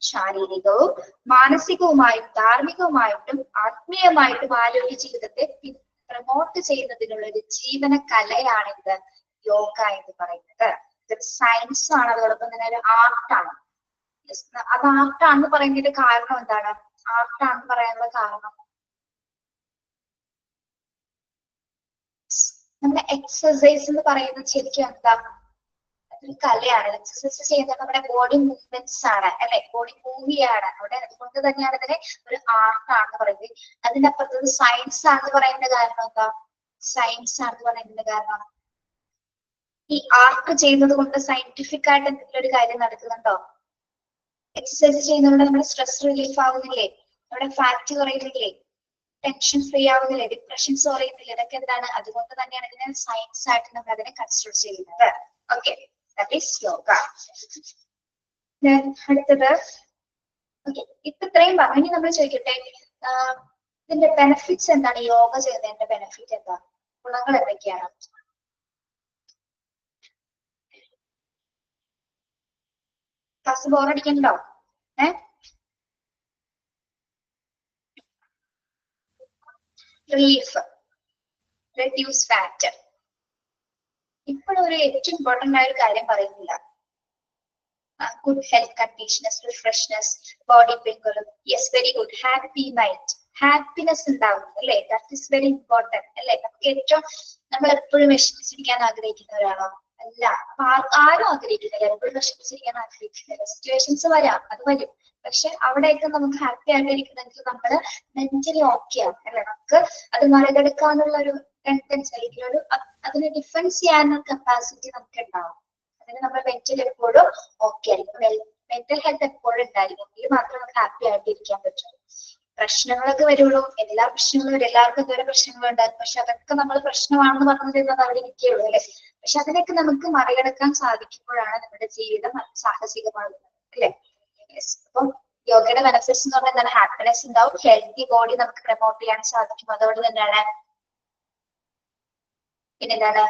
ശാരീരികവും മാനസികവുമായും ധാർമ്മികവുമായിട്ടും ആത്മീയമായിട്ടും ആരോഗ്യ ജീവിതത്തെ പ്രമോട്ട് ചെയ്യുന്നതിനുള്ള ഒരു ജീവന കലയാണിത് യോഗ എന്ന് പറയുന്നത്. ഇതൊരു സയൻസ് ആണ്, അതോടൊപ്പം തന്നെ ഒരു ആർട്ടാണ്. അത് ആർട്ടാണെന്ന് പറയുന്നതിന്റെ കാരണം എന്താണ്? ആർട്ടാണെന്ന് പറയാനുള്ള കാരണം നമ്മുടെ എക്സസൈസ് എന്ന് പറയുന്നത് ശരിക്കും എന്താ? ഒരു കലയാണ്. എക്സസൈസ് ചെയ്യുന്നത് നമ്മുടെ ബോഡി മൂവ്മെന്റ്സ് ആണ്, അല്ലെ? ബോഡി മൂവ് ചെയ്യാണ് അവിടെ. അതുകൊണ്ട് തന്നെയാണ് ഇതിനെ ഒരു ആർട്ടാണെന്ന് പറയുന്നത്. അതിന്റെ അപ്പുറത്ത് സയൻസ് ആണെന്ന് പറയുന്ന കാരണം എന്താ? സയൻസ് ആണെന്ന് പറയുന്നതിന്റെ കാരണം ഈ ആർട്ട് ചെയ്യുന്നത് കൊണ്ട് സയന്റിഫിക് ആയിട്ട് എന്തെങ്കിലും ഒരു കാര്യം നടക്കുന്നുണ്ടോ? എക്സസൈസ് ചെയ്യുന്നതുകൊണ്ട് നമ്മുടെ സ്ട്രെസ് റിലീഫ് ആവുന്നില്ലേ? നമ്മുടെ ഫാറ്റ് കുറയുന്നില്ലേ? ടെൻഷൻ ഫ്രീ ആവുന്നില്ലേ? ഡിപ്രഷൻസ് കുറയുന്നില്ലേ? ഇതൊക്കെ എന്താണ്? അതുകൊണ്ട് തന്നെയാണ് ഇതിനെ സയൻസ് ആയിട്ട് നമ്മൾ അതിനെ കൺസിഡർ ചെയ്യുന്നത്. Okay, that is yoga. അടുത്തത് ഓക്കെ, ഇപ്പൊ ഇത്രയും പറഞ്ഞു. ഇനി നമ്മൾ ചോദിക്കട്ടെ, ഇതിന്റെ ബെനിഫിറ്റ്സ് എന്താണ്? യോഗ ചെയ്യുന്നതിന്റെ ബെനിഫിറ്റ് എന്താ? ഗുണങ്ങൾ എന്തൊക്കെയാണ്? ക്ലാസ് ബോറടിക്കണ്ടോ? Relief, reduce fat. ഇപ്പോഴൊരു ഏറ്റവും ഇമ്പോർട്ടന്റ് ആയ ഒരു കാര്യം പറയുന്നില്ല. Good health conditions, refreshness, body pain, yes very good. Happy mind, happiness ഉണ്ടാവും, അല്ലെ? ദാറ്റ് ഈസ് വെരി ഇമ്പോർട്ടന്റ്, അല്ലെ? നമുക്ക് ഏറ്റവും നമ്മൾ എപ്പോഴും വിഷമിച്ചിരിക്കാൻ ആഗ്രഹിക്കുന്നവരാണോ? അല്ല. അപ്പൊ ആരും ആഗ്രഹിക്കുന്നില്ല, എപ്പോഴും വിഷമിച്ചിരിക്കാൻ ആഗ്രഹിക്കുന്നില്ല. സിറ്റുവേഷൻസ് വരാം, അത് വരും. പക്ഷെ അവിടെയൊക്കെ നമുക്ക് ഹാപ്പി ആയിട്ടിരിക്കണമെങ്കിൽ നമ്മള് മെന്റലി ഓക്കെ ആണ്, അല്ലെ? നമുക്ക് അത് മറികടക്കാനുള്ള ഒരു ടെൻഡൻസി, അല്ലെങ്കിൽ ഒരു അതിനെ ഡിഫെൻസ് ചെയ്യാനുള്ള കപ്പാസിറ്റി നമുക്ക് ഉണ്ടാവും. അതിന് നമ്മൾ മെന്റലി എപ്പോഴും ഓക്കെ ആയിരിക്കും. മെന്റൽ ഹെൽത്ത് എപ്പോഴും ഉണ്ടായിരിക്കും. ഇത് മാത്രമേ നമുക്ക് ഹാപ്പി ആയിട്ട് ഇരിക്കാൻ പറ്റുള്ളൂ. പ്രശ്നങ്ങളൊക്കെ വരുള്ളൂ, എല്ലാ പ്രശ്നങ്ങളും വരും. എല്ലാവർക്കും ഇതുവരെ പ്രശ്നങ്ങളുണ്ടായിരുന്നു. പക്ഷെ അതൊക്കെ നമ്മൾ പ്രശ്നമാണെന്ന് പറഞ്ഞിരുന്നത് അവിടെ ഇരിക്കുകയുള്ളൂ, അല്ലെ? പക്ഷെ അതിനൊക്കെ നമുക്ക് മറികടക്കാൻ സാധിക്കുമ്പോഴാണ് നമ്മുടെ ജീവിതം സാഹസികമാകുന്നത്, അല്ലെ? അപ്പം യോഗയുടെ ബെനിഫിറ്റ്സ് എന്ന് പറഞ്ഞാൽ എന്താണ്? ഹാപ്പിനെസ് ഉണ്ടാവും, ഹെൽത്തി ബോഡി നമുക്ക് പ്രമോട്ട് ചെയ്യാൻ സാധിക്കും. അതുകൊണ്ട് തന്നെയാണ് പിന്നെന്താണ്?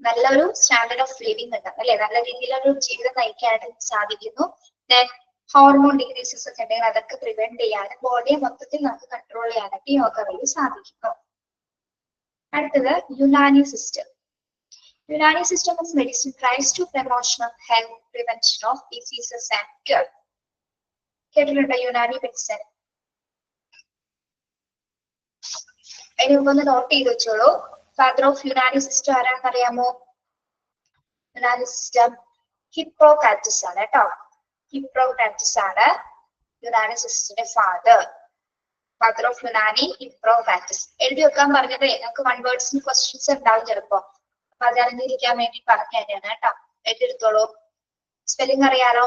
നല്ലൊരു സ്റ്റാൻഡേർഡ് ഓഫ് ലിവിങ് ഉണ്ടാവും, അല്ലെ? നല്ല രീതിയിലൊരു ജീവിതം നയിക്കാനായിട്ട് സാധിക്കുന്നു. ദെൻ ഹോർമോൺ ഡിക്രീസസ് ഒക്കെ ഉണ്ടെങ്കിൽ അതൊക്കെ പ്രിവെന്റ് ചെയ്യാനും ബോഡിയെ മൊത്തത്തിൽ നമുക്ക് കൺട്രോൾ ചെയ്യാനൊക്കെ യോഗ വഴി സാധിക്കുന്നു. അടുത്തത് Unani system. Unani system of medicine tries to promotion of health, prevention of diseases and cure. കേട്ടിട്ടുണ്ടോ യുനാനി മെഡിസിൻ? അതിന് മുമ്പ് ഒന്ന് നോട്ട് ചെയ്ത് വെച്ചോളൂ. ഫാദർ ഓഫ് യുനാനി സിസ്റ്റം ആരാണെന്ന് അറിയാമോ? യുനാനി സിസ്റ്റം ഹിപ്പോക്രാറ്റസ് ആണ് കേട്ടോ. ഹിപ്പോക്രാറ്റസ് ആണ് യുനാനി സിസ്റ്റത്തിന്റെ father. Father of Unani Hippocrates. എഴുതി വെക്കാൻ പറഞ്ഞത് നമുക്ക് വൺ വേർഡ്സിന് ക്വസ്റ്റ്യൻസ് ഉണ്ടാവും ചിലപ്പോ. അപ്പൊ അത് അറിഞ്ഞിരിക്കാൻ വേണ്ടി പറഞ്ഞു തന്നെയാണ് കേട്ടോ. എഴുതിയെടുത്തോളൂ. സ്പെല്ലിംഗ് അറിയാലോ?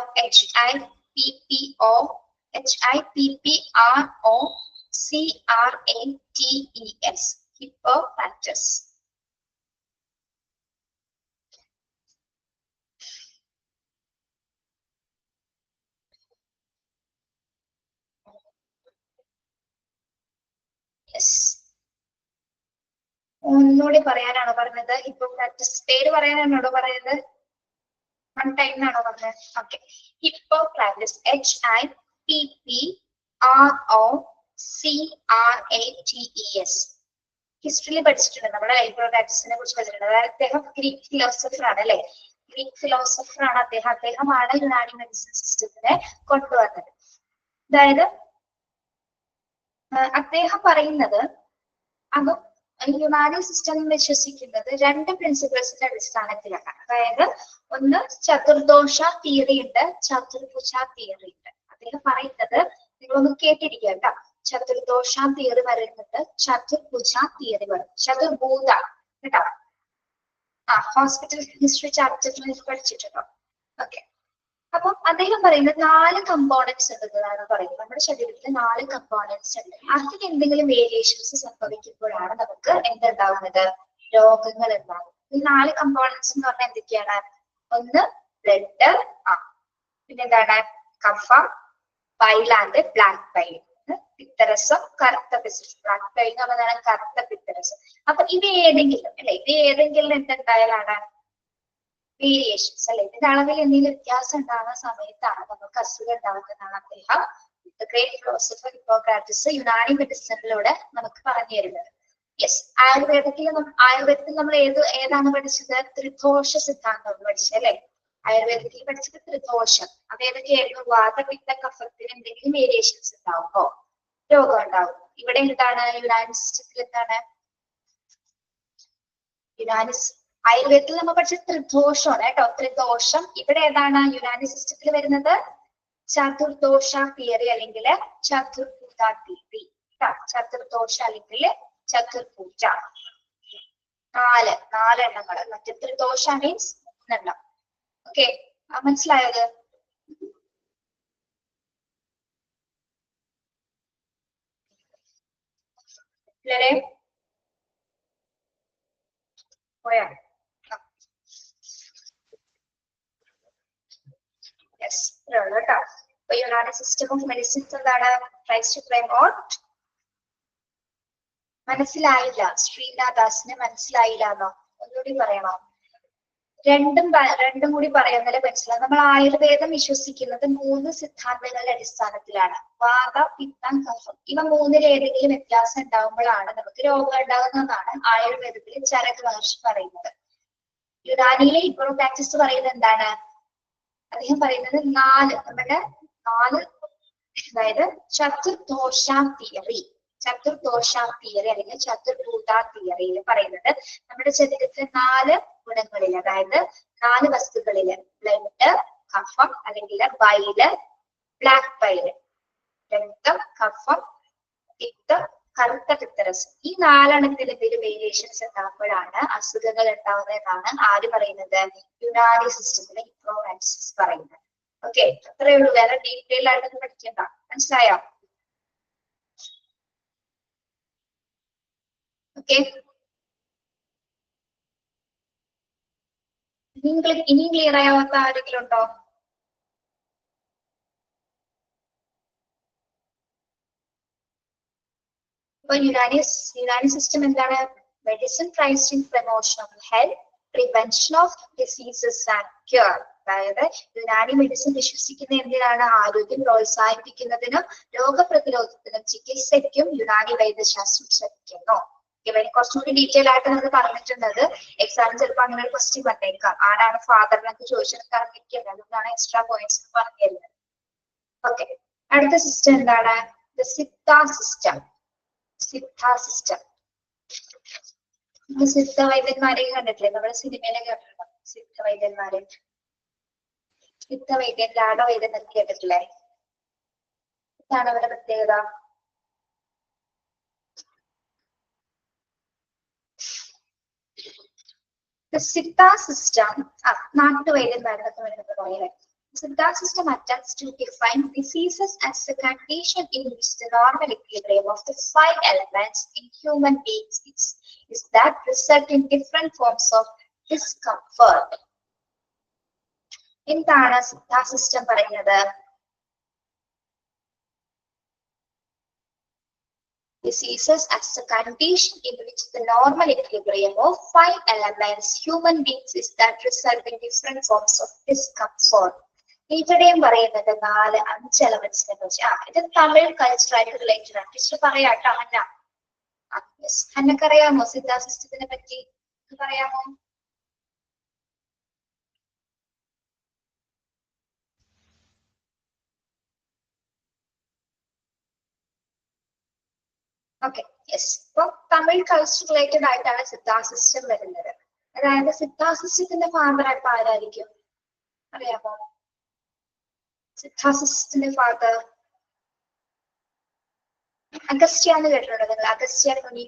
HIPPOCRATES. ഹിപ്പോക്രാറ്റസ്. ഒന്നുകൂടി പറയാനാണോ പറഞ്ഞത്? ഹിപ്പോക്രാറ്റസ് പേര് പറയാനാണോ പറയുന്നത്? വൺ ടൈം എന്നാണോ പറഞ്ഞത്? ഓക്കെ. Hippocrates, HIPPROCRATES. ഹിസ്റ്ററിയിൽ പഠിച്ചിട്ടുണ്ട്, നമ്മുടെ ഹിപ്പോക്രാറ്റസിനെ കുറിച്ച് പഠിച്ചിട്ടുണ്ട്. അതായത് അദ്ദേഹം ഗ്രീക്ക് ഫിലോസഫർ ആണ്, അല്ലെ? ഗ്രീക്ക് ഫിലോസഫർ ആണ് അദ്ദേഹം. അദ്ദേഹമാണ് യുനാനി മെഡിസിൻ സിസ്റ്റത്തിനെ കൊണ്ടുവന്നത്. അതായത് അദ്ദേഹം പറയുന്നത് അത് യുനാനി സിസ്റ്റം വിശ്വസിക്കുന്നത് രണ്ട് പ്രിൻസിപ്പിൾസിന്റെ അടിസ്ഥാനത്തിലാണ്. അതായത് ഒന്ന് ചതുർദോഷ തിയറി ഉണ്ട്, ചതുർഭുജ തിയറി ഉണ്ട്. അദ്ദേഹം പറയുന്നത് നിങ്ങളൊന്ന് കേട്ടിരിക്കുക കേട്ടോ. ചതുർദോഷ തിയറി പറയുന്നുണ്ട്, ചതുർഭുജ തിയറി പറയും, ചതുർഭൂത കേട്ടോ. ഹോസ്പിറ്റൽ ഹിസ്റ്ററി ചാപ്റ്ററിൽ പഠിച്ചിട്ടുണ്ടോ? ഓക്കെ. അപ്പൊ അദ്ദേഹം പറയുന്നത് 4 കമ്പോണൻസ് ഉണ്ടെന്നാണ് പറയുന്നത്. നമ്മുടെ ശരീരത്തിൽ 4 കമ്പോണൻസ് ഉണ്ട്. അതിന് എന്തെങ്കിലും വേരിയേഷൻസ് സംഭവിക്കുമ്പോഴാണ് നമുക്ക് എന്തുണ്ടാവുന്നത്? രോഗങ്ങൾ ഉണ്ടാകും. ഈ 4 കമ്പോണൻസ് എന്ന് പറഞ്ഞാൽ എന്തൊക്കെയാണ്? ഒന്ന് ബ്ലഡ്, പിന്നെ എന്താണ്? കഫ, ബൈൽ ആൻഡ് ബ്ലാക്ക് ബൈൽ, പിത്തരസം, കറുത്ത പിത്തരസം. ബ്ലാക്ക് ബൈൽ എന്ന് പറഞ്ഞാൽ കറുത്ത പിത്തരസം. അപ്പൊ ഇവ ഏതെങ്കിലും, അല്ലെ? ഇവ ഏതെങ്കിലും എന്തുണ്ടായാലാണ് വേരിയേഷൻസ് അല്ലെ, ഇതിന്റെ അളവിൽ എന്തെങ്കിലും വ്യത്യാസം ഉണ്ടാകുന്ന സമയത്താണ് നമുക്ക് അസുഖം ഉണ്ടാകുന്നതാണ് അദ്ദേഹം ഗ്രേറ്റ് ഫിലോസഫർ ഹിപ്പോക്രാറ്റസ് യുനാനി മെഡിസിനിലൂടെ നമുക്ക് പറഞ്ഞു തരുന്നത്. യെസ്, ആയുർവേദത്തിൽ നമ്മൾ ഏതാണ് പഠിച്ചത്? ത്രിദോഷ സിദ്ധാന്തം പഠിച്ചത് അല്ലെ. ആയുർവേദത്തിൽ പഠിച്ചത് ത്രിദോഷം. അത് ഏതൊക്കെയായിരുന്നു? വാതപിത്ത കഫത്തിന് എന്തെങ്കിലും വേരിയേഷൻസ് ഉണ്ടാവുമ്പോ രോഗം ഉണ്ടാവും. ഇവിടെ എന്താണ് യുനാനി സിസ്റ്റത്തിൽ എന്താണ്? ആയുർവേദത്തിൽ നമ്മൾ പഠിച്ച ത്രിദോഷമാണ് കേട്ടോ, ത്രിദോഷം. ഇവിടെ ഏതാണ് യുനാനി സിസ്റ്റത്തിൽ വരുന്നത്? ചതുർദോഷ തിയറി അല്ലെങ്കിൽ ചതുർഭുജ തിയറി. ചതുർദോഷ അല്ലെങ്കിൽ ചതുർഭുജ, നാലെണ്ണങ്ങൾ. മറ്റേ ത്രിദോഷ മീൻസ് 3 ഓക്കെ, മനസ്സിലായത്? പോയാ? യെസ്, കേട്ടോ. അപ്പൊ യുനാനി സിസ്റ്റം ഓഫ് മെഡിസിൻസ് എന്താണ്? Tries to promote. മനസ്സിലായില്ല ശ്രീനാദാസിന്, മനസ്സിലായില്ല എന്നോ? ഒന്നുകൂടി പറയണോ? രണ്ടും കൂടി പറയാന്നല്ലേ മനസ്സിലാവും. നമ്മൾ ആയുർവേദം വിശ്വസിക്കുന്നത് 3 സിദ്ധാന്തങ്ങളുടെ അടിസ്ഥാനത്തിലാണ്. വാത, പിത്തം, കഫം. ഇവ 3-ൽ ഏതെങ്കിലും വ്യത്യാസം ഉണ്ടാകുമ്പോഴാണ് നമുക്ക് രോഗം ഉണ്ടാകുന്നതെന്നാണ് ആയുർവേദത്തിൽ ചരക മഹർഷി പറയുന്നത്. യുനാനിയിലെ ഹിപ്പോക്രാറ്റസ് പറയുന്നത് എന്താണ്? അദ്ദേഹം പറയുന്നത് 4, അതായത് ചതുർദോഷ തിയറി അല്ലെങ്കിൽ ചതുർഭൂത തിയറിയിൽ പറയുന്നത് നമ്മുടെ ശരീരത്തിലെ 4 ഗുണങ്ങളിൽ, അതായത് 4 വസ്തുക്കളില് ബ്ലഡ്, കഫം അല്ലെങ്കിൽ ബൈല്, ബ്ലാക്ക് ബൈല്, രക്തം, കഫം, പിത്തം, കറുത്ത പിത്തരസം. ഈ 4 എന്തെങ്കിലും വേരിയേഷൻസ് ഉണ്ടാകുമ്പോഴാണ് അസുഖങ്ങൾ ഉണ്ടാവുന്നതെന്നാണ് ആര് പറയുന്നത്? യുനാനി സിസ്റ്റത്തിലെ ഹിപ്പോക്രാറ്റസ് പറയുന്നത്. ഓക്കെ, അത്രയേ ഉള്ളൂ. വേറെ ഡീറ്റെയിൽ ആയിട്ടൊന്നും പഠിക്കണ്ട. മനസ്സിലായോ? ഓക്കെ, ഇനി ക്ലിയർ ആവാത്ത ആരെങ്കിലും ഉണ്ടോ? ഇപ്പൊ യുനാനി സിസ്റ്റം എന്താണ്? Medicine tries to promotion of health, prevention of diseases and cure. അതായത് യുനാനി മെഡിസിൻ വിശ്വസിക്കുന്ന എന്തിനാണ്? ആരോഗ്യം പ്രോത്സാഹിപ്പിക്കുന്നതിനും രോഗപ്രതിരോധത്തിനും ചികിത്സയ്ക്കും യുനാനി വൈദ്യശാസ്ത്രം ശ്രമിക്കുന്നു. ഇവന് കുറച്ചുകൂടി ഡീറ്റെയിൽ ആയിട്ട് നമ്മൾ പറഞ്ഞിട്ടുള്ളത്. എക്സാമിന് ചിലപ്പോൾ അങ്ങനെ ഒരു ക്വസ്റ്റ്യൻ വന്നേക്കാം. ആരാണ് ഫാദർ എന്നൊക്കെ ചോദിച്ചാൽ അറിയിക്കുന്നത്. അതുകൊണ്ടാണ് എക്സ്ട്രാ പോയിന്റ്സ് പറഞ്ഞു തരുന്നത്. ഓക്കെ, അടുത്ത സിസ്റ്റം എന്താണ്? സിദ്ധ സിസ്റ്റം. സിദ്ധ വൈദ്യന്മാരെയും കണ്ടിട്ടില്ലേ? നമ്മുടെ സിനിമയിലെ കേട്ടിട്ടുണ്ടോ സിദ്ധ വൈദ്യന്മാരെ? സിദ്ധ വൈദ്യൻ, ലാടവൈദ്യൻ എന്നൊക്കെ കേട്ടിട്ടില്ലേ? ഇതാണ് അവരുടെ പ്രത്യേകത. The Siddha system, നാട്ടുവൈദ്യന്മാരെന്നൊക്കെ വേണമെന്ന് പറയണേ. Siddha system attempts to define diseases as a condition in which the normal equilibrium of the 5 elements in human beings is that result in different forms of discomfort. എന്താണ് Siddha system പറയുന്നത്? Diseases as a condition in which the normal equilibrium of 5 elements human beings is that result in different forms of discomfort. ഇവിടെയും പറയുന്നത് 4-5 എലമെന്റ്സിനെ കുറിച്ച്. ഇത് Tamil കൾച്ചറായിട്ട് related ആണ്. Teacher പറയാട്ടോ അന്ന. അന്നക്കറിയാമോ സിദ്ധാ സിസ്റ്റത്തിനെ പറ്റി? പറയാമോ? Okay, yes. ഇപ്പൊ തമിഴ് കൾച്ചർ റിലേറ്റഡ് ആയിട്ടാണ് സിദ്ധാ സിസ്റ്റം വരുന്നത്. അതായത് സിദ്ധാ സിസ്റ്റത്തിന്റെ ഫാദർ ആയിട്ട് ആരായിരിക്കും അറിയാമോ? സിദ്ധാ സിസ്റ്റത്തിന്റെ ഫാദർ അഗസ്ത്യ എന്ന് കേട്ടിട്ടുണ്ടോ നിങ്ങൾ? അഗസ്ത്യ മുനി.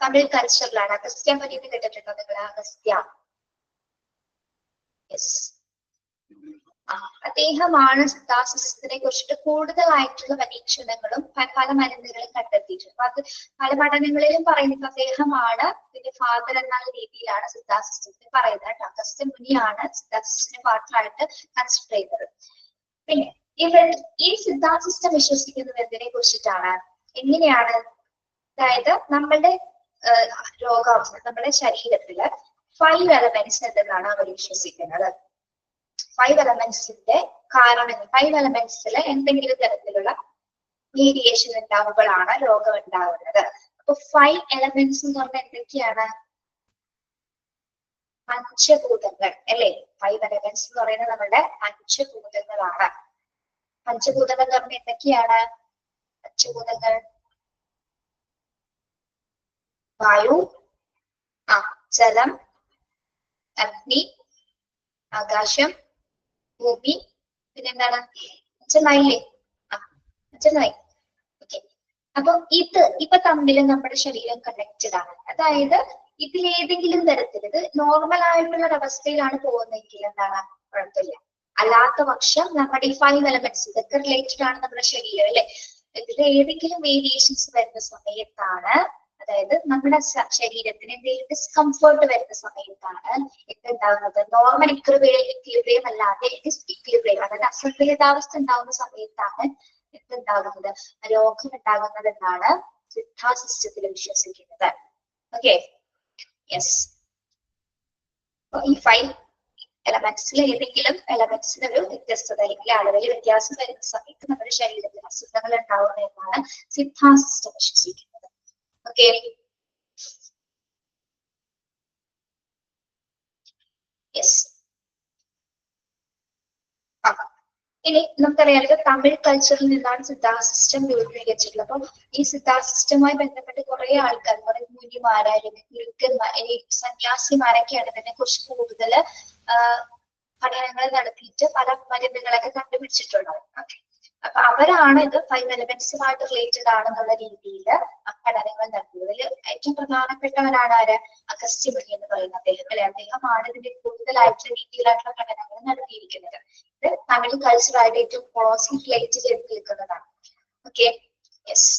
തമിഴ് കൾച്ചറിലാണ് അഗസ്ത്യ മുനി എന്ന് കേട്ടിട്ടുണ്ടോ നിങ്ങൾ? അഗസ്ത്യ, യെസ്. അദ്ദേഹമാണ് സിദ്ധാ സിസ്റ്റത്തിനെ കുറിച്ചിട്ട് കൂടുതലായിട്ടുള്ള പരീക്ഷണങ്ങളും പല മരുന്നുകളും കണ്ടെത്തിയിട്ടുണ്ട്. അപ്പൊ അത് പല പഠനങ്ങളിലും പറയുന്നത് അദ്ദേഹമാണ് ഇതിന്റെ ഫാദർ എന്ന രീതിയിലാണ് സിദ്ധാ സിസ്റ്റത്തിനെ പറയുന്നത്. അഗസ്ത്യ മുനിയാണ് സിദ്ധാ സിസ്റ്റത്തിന്റെ ഫാദർ ആയിട്ട് കൺസിഡർ ചെയ്തത്. പിന്നെ ഈ സിദ്ധാ സിസ്റ്റം വിശ്വസിക്കുന്നത് എന്തിനെ കുറിച്ചിട്ടാണ്? എങ്ങനെയാണ്? അതായത് നമ്മളുടെ രോഗാവസ്ഥ നമ്മുടെ ശരീരത്തില് 5 എലമെന്റ്സ് എന്തെന്നാണ് അവർ വിശ്വസിക്കുന്നത്. 5 എലമെന്റ്സിന്റെ കാരണങ്ങൾ, 5 എലമെന്റ്സിൽ എന്തെങ്കിലും തരത്തിലുള്ള വേരിയേഷൻ ഉണ്ടാവുമ്പോഴാണ് രോഗം ഉണ്ടാകുന്നത്. അപ്പൊ 5 എലമെന്റ്സ് എന്ന് പറഞ്ഞാൽ എന്തൊക്കെയാണ്? പഞ്ചഭൂതങ്ങൾ അല്ലെ. 5 എലമെന്റ്സ് എന്ന് പറയുന്നത് നമ്മുടെ പഞ്ചഭൂതങ്ങളാണ്. പഞ്ചഭൂതങ്ങൾ എന്ന് പറഞ്ഞാൽ എന്തൊക്കെയാണ്? പഞ്ചഭൂതങ്ങൾ വായു, ജലം, അഗ്നി, ആകാശം, ഭൂമി, പിന്നെന്താണ്? മനസ്സിലായില്ലേ? മനസ്സിലായി. ഓക്കെ. അപ്പൊ ഇപ്പൊ തമ്മിൽ നമ്മുടെ ശരീരം കണക്റ്റഡ് ആണ്. അതായത് ഇതിലേതെങ്കിലും തരത്തിൽ ഇത് നോർമൽ ആയിട്ടുള്ള ഒരവസ്ഥയിലാണ് പോകുന്നതെങ്കിൽ എന്താണ്? കുഴപ്പമില്ല. അല്ലാത്ത പക്ഷം നമ്മുടെ ഈ 5 എലമെന്റ്സ് ഇതൊക്കെ റിലേറ്റഡ് ആണ് നമ്മുടെ ശരീരം അല്ലെ. ഇതിൽ ഏതെങ്കിലും വേരിയേഷൻസ് വരുന്ന സമയത്താണ്, അതായത് നമ്മുടെ ശരീരത്തിന് എന്തെങ്കിലും ഡിസ്കംഫേർട്ട് വരുന്ന സമയത്താണ് എന്തുണ്ടാകുന്നത്? നോർമൽ ഇക്വിലിബ്രിയം അല്ലാതെ ഡിസ്ഇക്വിലിബ്രിയം, അതായത് അസന്തുലിതാവസ്ഥ ഉണ്ടാകുന്ന സമയത്താണ് എന്തുണ്ടാകുന്നത്? രോഗം ഉണ്ടാകുന്നത് എന്നാണ് സിദ്ധ സിസ്റ്റത്തിൽ വിശ്വസിക്കുന്നത്. Okay, yes. ഈ 5 എലമെന്റ്സിൽ ഏതെങ്കിലും എലമെന്റ്സിന് ഒരു വ്യത്യസ്തത അല്ലെങ്കിൽ അളവിൽ വ്യത്യാസം വരുന്ന സമയത്ത് നമ്മുടെ ശരീരത്തിൽ അസുഖങ്ങൾ ഉണ്ടാവുന്നത് എന്നാണ് സിദ്ധ സിസ്റ്റം വിശ്വസിക്കുന്നത്. Okay, yes. ഇനി നമുക്കറിയാം തമിഴ് കൾച്ചറിൽ നിന്നാണ് സിദ്ധാർത്ഥ സിസ്റ്റം രൂപീകരിച്ചിട്ടുള്ളത്. അപ്പൊ ഈ സിദ്ധാർത്ഥ സിസ്റ്റവുമായി ബന്ധപ്പെട്ട് കുറെ ആൾക്കാർ, കുറെ മുനിമാരായാലും ഈ സന്യാസിമാരൊക്കെയാണ് ഇതിനെ കുറിച്ച് കൂടുതൽ പഠനങ്ങൾ നടത്തിയിട്ട് പല മരുന്നുകളൊക്കെ കണ്ടുപിടിച്ചിട്ടുള്ളത്. അപ്പൊ അവരാണ് ഇത് 5 എലമെന്റ്സുമായിട്ട് റിലേറ്റഡ് ആണെന്നുള്ള രീതിയിൽ പഠനങ്ങൾ നടത്തിയത്. അതിൽ ഏറ്റവും പ്രധാനപ്പെട്ടവരാണ് ആര്? അഗസ്ത്യ മുനി എന്ന് പറയുന്ന അദ്ദേഹം അല്ലെ. അദ്ദേഹമാണ് ഇതിന്റെ കൂടുതലായിട്ടുള്ള രീതിയിലായിട്ടുള്ള പഠനങ്ങൾ നടത്തിയിരിക്കുന്നത്. ഇത് തമിഴ് കൾച്ചറായിട്ട് ഏറ്റവും ക്ലോസ്ലി റിലേറ്റ് ചെയ്ത് നിൽക്കുന്നതാണ്. Okay, yes.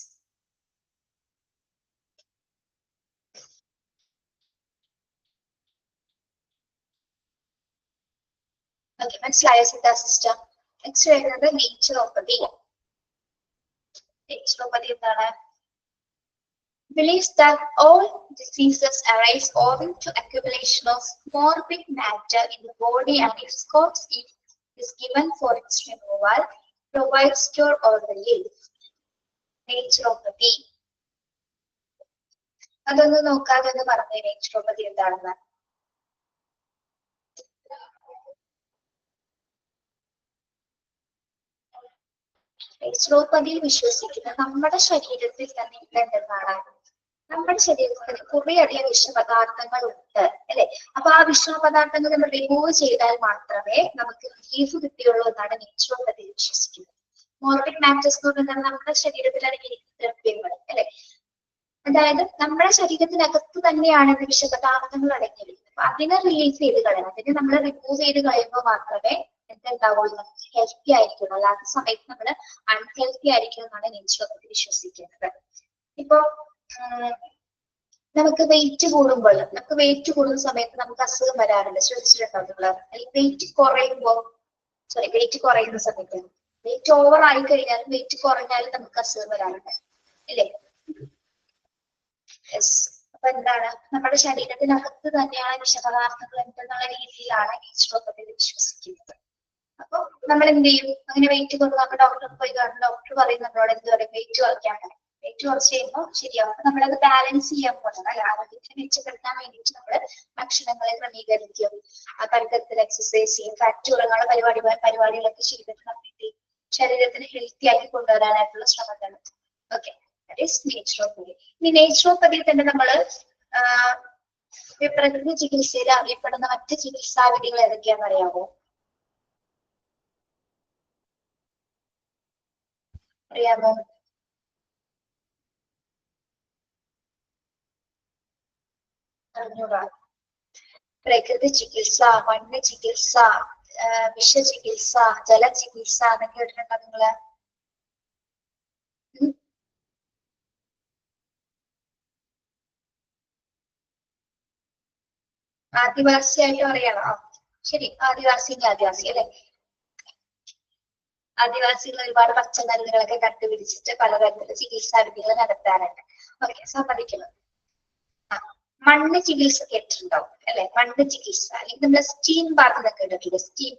ഓക്കെ, മനസ്സിലായ സിദ്ധ സിസ്റ്റം? നെക്സ്റ്റ് വരുന്നത് നേച്ചുറോപ്പതി. നേച്ചുറോപ്പതി എന്താണ്? Believes that all diseases arise owing to accumulation of morbid matter in the body, and if scopes is given for its removal, provides cure or relief. Naturopathy. അതൊന്ന് നോക്കാതെ ഒന്ന് പറഞ്ഞേ, naturopathy എന്താണെന്ന്. നേച്ചുറോപ്പതിയിൽ വിശ്വസിക്കുന്നത് നമ്മുടെ ശരീരത്തിൽ തന്നെ എന്തെന്നാണ്? നമ്മുടെ ശരീരത്തിൽ കുറേയധികം വിഷപദാർത്ഥങ്ങൾ ഉണ്ട് അല്ലെ. അപ്പൊ ആ വിഷപദാർത്ഥങ്ങൾ നമ്മൾ റിമൂവ് ചെയ്താൽ മാത്രമേ നമുക്ക് റിലീഫ് കിട്ടുകയുള്ളൂ എന്നാണ് നേച്ചുറോപ്പതിയിൽ വിശ്വസിക്കുന്നത്. മോർബിഡ് മാറ്റേഴ്സ് എന്ന് പറഞ്ഞാൽ നമ്മുടെ ശരീരത്തിൽ അടങ്ങിയിരിക്കുന്ന ദ്രവ്യങ്ങൾ അല്ലെ. അതായത് നമ്മുടെ ശരീരത്തിനകത്ത് തന്നെയാണ് വിഷപദാർത്ഥങ്ങൾ അടങ്ങിയിരിക്കുന്നത്. അപ്പൊ അതിനെ റിലീഫ് ചെയ്ത് കളയണം, അതിനെ നമ്മൾ റിമൂവ് ചെയ്ത് കഴിയുമ്പോൾ മാത്രമേ എന്തുണ്ടാവുള്ളൂ? ഹെൽത്തി ആയിരിക്കുള്ളൂ. അല്ലാത്ത സമയത്ത് നമ്മൾ അൺഹെൽത്തി ആയിരിക്കും എന്നാണ് നേച്ചുറോപ്പതി വിശ്വസിക്കുന്നത്. ഇപ്പൊ നമുക്ക് വെയിറ്റ് കൂടുന്ന സമയത്ത് നമുക്ക് അസുഖം വരാറുണ്ട്. ശ്രദ്ധിച്ചിട്ടുണ്ടോ നിങ്ങൾ? വെയിറ്റ് കുറയുന്ന സമയത്ത്, വെയിറ്റ് ഓവർ ആയി കഴിഞ്ഞാലും വെയിറ്റ് കുറഞ്ഞാലും നമുക്ക് അസുഖം വരാറുണ്ട് അല്ലേ? യെസ്. അപ്പൊ എന്താണ്? നമ്മുടെ ശരീരത്തിനകത്ത് തന്നെയാണ് വിഷപദാർത്ഥങ്ങൾ എന്നുള്ള രീതിയിലാണ് നേച്ചുറോപ്പതി വിശ്വസിക്കുന്നത്. അപ്പൊ നമ്മൾ എന്ത് ചെയ്യും? അങ്ങനെ വെയിറ്റ് കൊണ്ട് നമ്മൾ ഡോക്ടറെ പോയി കാണും. ഡോക്ടർ പറയും നമ്മളോട് എന്ത് പറയും? വെയിറ്റ് കുറയ്ക്കാൻ പറയും. വെയിറ്റ് കുറച്ച് കഴിയുമ്പോൾ ശരിയാവും. അപ്പൊ നമ്മളത് ബാലൻസ് ചെയ്യാൻ പോകുന്നത് ആരോഗ്യത്തിന് മെച്ചപ്പെടുത്താൻ വേണ്ടിയിട്ട് നമ്മൾ ഭക്ഷണങ്ങളെ ക്രമീകരിക്കും, പലതരത്തിൽ എക്സസൈസ് ചെയ്യും, ഫാറ്റ് കുറങ്ങാനുള്ള പരിപാടികളൊക്കെ ചെയ്തിട്ട് നമ്മൾ ശരീരത്തിന് ഹെൽത്തി ആക്കി കൊണ്ടുവരാനായിട്ടുള്ള ശ്രമങ്ങൾ. Okay, that is naturopathy. ഈ നേച്ചുറോപ്പതിയിൽ തന്നെ നമ്മള് പ്രകൃതി ചികിത്സയിൽ അറിയപ്പെടുന്ന മറ്റ് ചികിത്സാ വിധികൾ ഏതൊക്കെയാണെന്ന് അറിയാമോ? അറിയാമോ? അറിഞ്ഞൂടാ. പ്രകൃതി ചികിത്സ, മണ്ണ് ചികിത്സ, വിഷചികിത്സ, ജലചികിത്സ എന്നൊക്കെ കേട്ടിട്ടുണ്ടോ നിങ്ങള്? ആദിവാസിയായിട്ട് പറയാണോ? ശരി, ആദിവാസി അല്ലെ. ആദിവാസികൾ ഒരുപാട് പച്ചമരുന്നുകളൊക്കെ കണ്ടുപിടിച്ചിട്ട് പലതരത്തിലുള്ള ചികിത്സാ വിധികൾ നടത്താറുണ്ട്. ഓക്കെ, സമ്മതിക്കുന്നു. മണ്ണ് ചികിത്സ കേട്ടിട്ടുണ്ടാവും അല്ലെ? മണ്ണ് ചികിത്സ അല്ലെങ്കിൽ നമ്മളെ സ്റ്റീം ബാത്ത് എന്നൊക്കെ കേട്ടിട്ടില്ലേ? സ്റ്റീം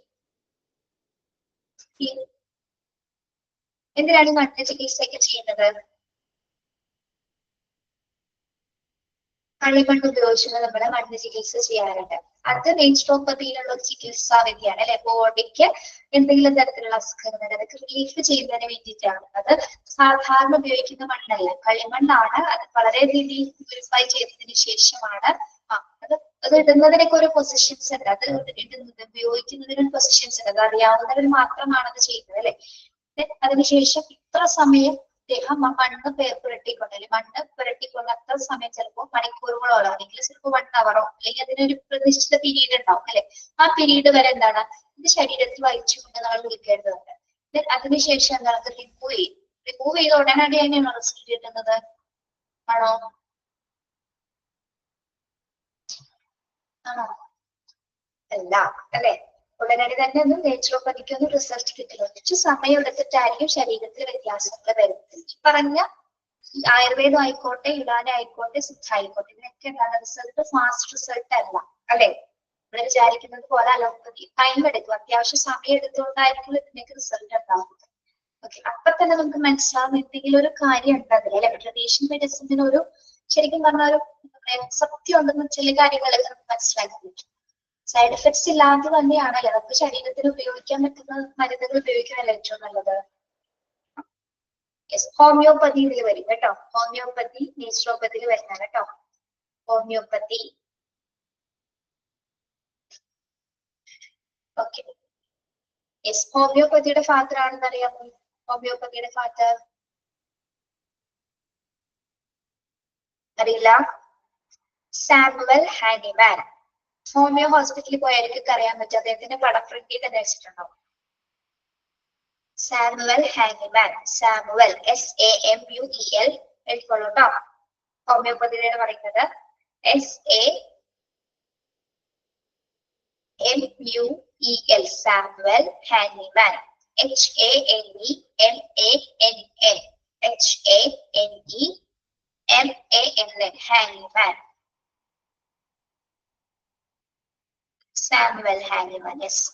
എന്തിനാണ് മണ്ണ് ചികിത്സയൊക്കെ ചെയ്യുന്നത്? കളിമണ്ണ് ഉപയോഗിച്ചുള്ള നമ്മുടെ മണ്ണ് ചികിത്സ ചെയ്യാറുണ്ട്. അത് നേച്ചുറോപ്പതിയിലുള്ള ഒരു ചികിത്സാ വിദ്യയാണ് അല്ലെ? ബോഡിക്ക് എന്തെങ്കിലും തരത്തിലുള്ള അസുഖങ്ങൾ അതൊക്കെ റിലീഫ് ചെയ്യുന്നതിന് വേണ്ടിയിട്ടാണ്. അത് സാധാരണ ഉപയോഗിക്കുന്ന മണ്ണല്ല, കളിമണ്ണാണ്. അത് വളരെ രീതിയിൽ പ്യൂരിഫൈ ചെയ്തതിന് ശേഷമാണ് അത് ഇടുന്നതിനൊക്കെ ഒരു പൊസിഷൻസ് ഉണ്ട്. അത് ഇടുന്നത് ഉപയോഗിക്കുന്നതിനും പൊസിഷൻസ് ഉണ്ട്. അത് അറിയാവുന്നവർ മാത്രമാണ് അത് ചെയ്യുന്നത് അല്ലെ? അതിനുശേഷം ഇത്ര സമയം അദ്ദേഹം ആ മണ്ണ് പുരട്ടിക്കൊണ്ട് അല്ലെങ്കിൽ മണ്ണ് പുരട്ടിക്കൊണ്ട് അത്ര സമയം ചിലപ്പോൾ മണിക്കൂറുകളോളം അല്ലെങ്കിൽ ചിലപ്പോൾ 1 അവറോ അല്ലെങ്കിൽ അതിനൊരു നിശ്ചിത പീരീഡ് ഉണ്ടാവും അല്ലെ? ആ പീരീഡ് വരെ എന്താണ് ഇത് ശരീരത്തിൽ വഹിച്ചുകൊണ്ട് നമ്മൾ വിളിക്കേണ്ടതുണ്ട്. അതിനുശേഷം എന്താണ് അത് റിമൂവ് ചെയ്ത ഉടനടി തന്നെയാണോ റിസൾട്ട് കിട്ടുന്നത്? ആണോ? ആണോ? അല്ല അല്ലെ? ഉടനടി തന്നെ ഒന്നും നേച്ചുറോപ്പതിക്കൊന്നും റിസൾട്ട് കിട്ടില്ല. കുറച്ച് സമയം എടുത്തിട്ടായിരിക്കും ശരീരത്തിൽ വ്യത്യാസങ്ങൾ വരുന്നത്. പറഞ്ഞ ആയുർവേദം ആയിക്കോട്ടെ, യുനാനി ആയിക്കോട്ടെ, സിദ്ധ ആയിക്കോട്ടെ, ഇതിനൊക്കെ എന്താണ് റിസൾട്ട് ഫാസ്റ്റ് റിസൾട്ട് അല്ല അല്ലെ? നമ്മൾ വിചാരിക്കുന്നത് പോലെ അലോപ്പതി ടൈം എടുക്കും, അത്യാവശ്യം സമയം എടുത്തുകൊണ്ടായിരിക്കും ഇതിനൊക്കെ റിസൾട്ട് ഉണ്ടാവുന്നത്. ഓക്കെ, അപ്പൊ തന്നെ നമുക്ക് മനസ്സിലാവും എന്തെങ്കിലും ഒരു കാര്യം ഉണ്ടതിൽ അല്ലെ? ട്രഡീഷണൽ മെഡിസിന് ഒരു ശരിക്കും പറഞ്ഞ ഒരു സത്യം ഉണ്ടെന്ന് ചില കാര്യങ്ങളൊക്കെ നമുക്ക് മനസ്സിലാക്കാൻ പറ്റും. സൈഡ് എഫക്ട്സ് ഇല്ലാതെ തന്നെയാണല്ലേ നമുക്ക് ശരീരത്തിൽ ഉപയോഗിക്കാൻ പറ്റുന്ന മരുന്നുകൾ ഉപയോഗിക്കാനല്ലേ ഏറ്റവും നല്ലത്? ഹോമിയോപ്പതി ഇതിൽ വരും കേട്ടോ. ഹോമിയോപ്പതി നേച്ചുറോപ്പതിയിൽ വരുന്നതാണ് കേട്ടോ. ഹോമിയോപ്പതി. Okay, yes. ഹോമിയോപ്പതിയുടെ ഫാദർ ആണെന്ന് അറിയാമോ? ഹോമിയോപ്പതിയുടെ ഫാദർ അറിയില്ല? Samuel Hahnemann. ഹോമിയോ ഹോസ്പിറ്റലിൽ പോയായിരിക്കും അറിയാൻ പറ്റും. അദ്ദേഹത്തിന്റെ പടം ഫ്രണ്ടിൽ തന്നെ വെച്ചിട്ടുണ്ടാവും. Samuel Hahnemann. സാമുവൽ SAMUEL എഴുതിക്കോളൂ കേട്ടോ. ഹോമിയോപ്പതിയിലാണ് പറയുന്നത്. SAMUEL. Samuel Hahnemann. HANEMAN. Hahnemann. Samuel Hahnemann. Yes.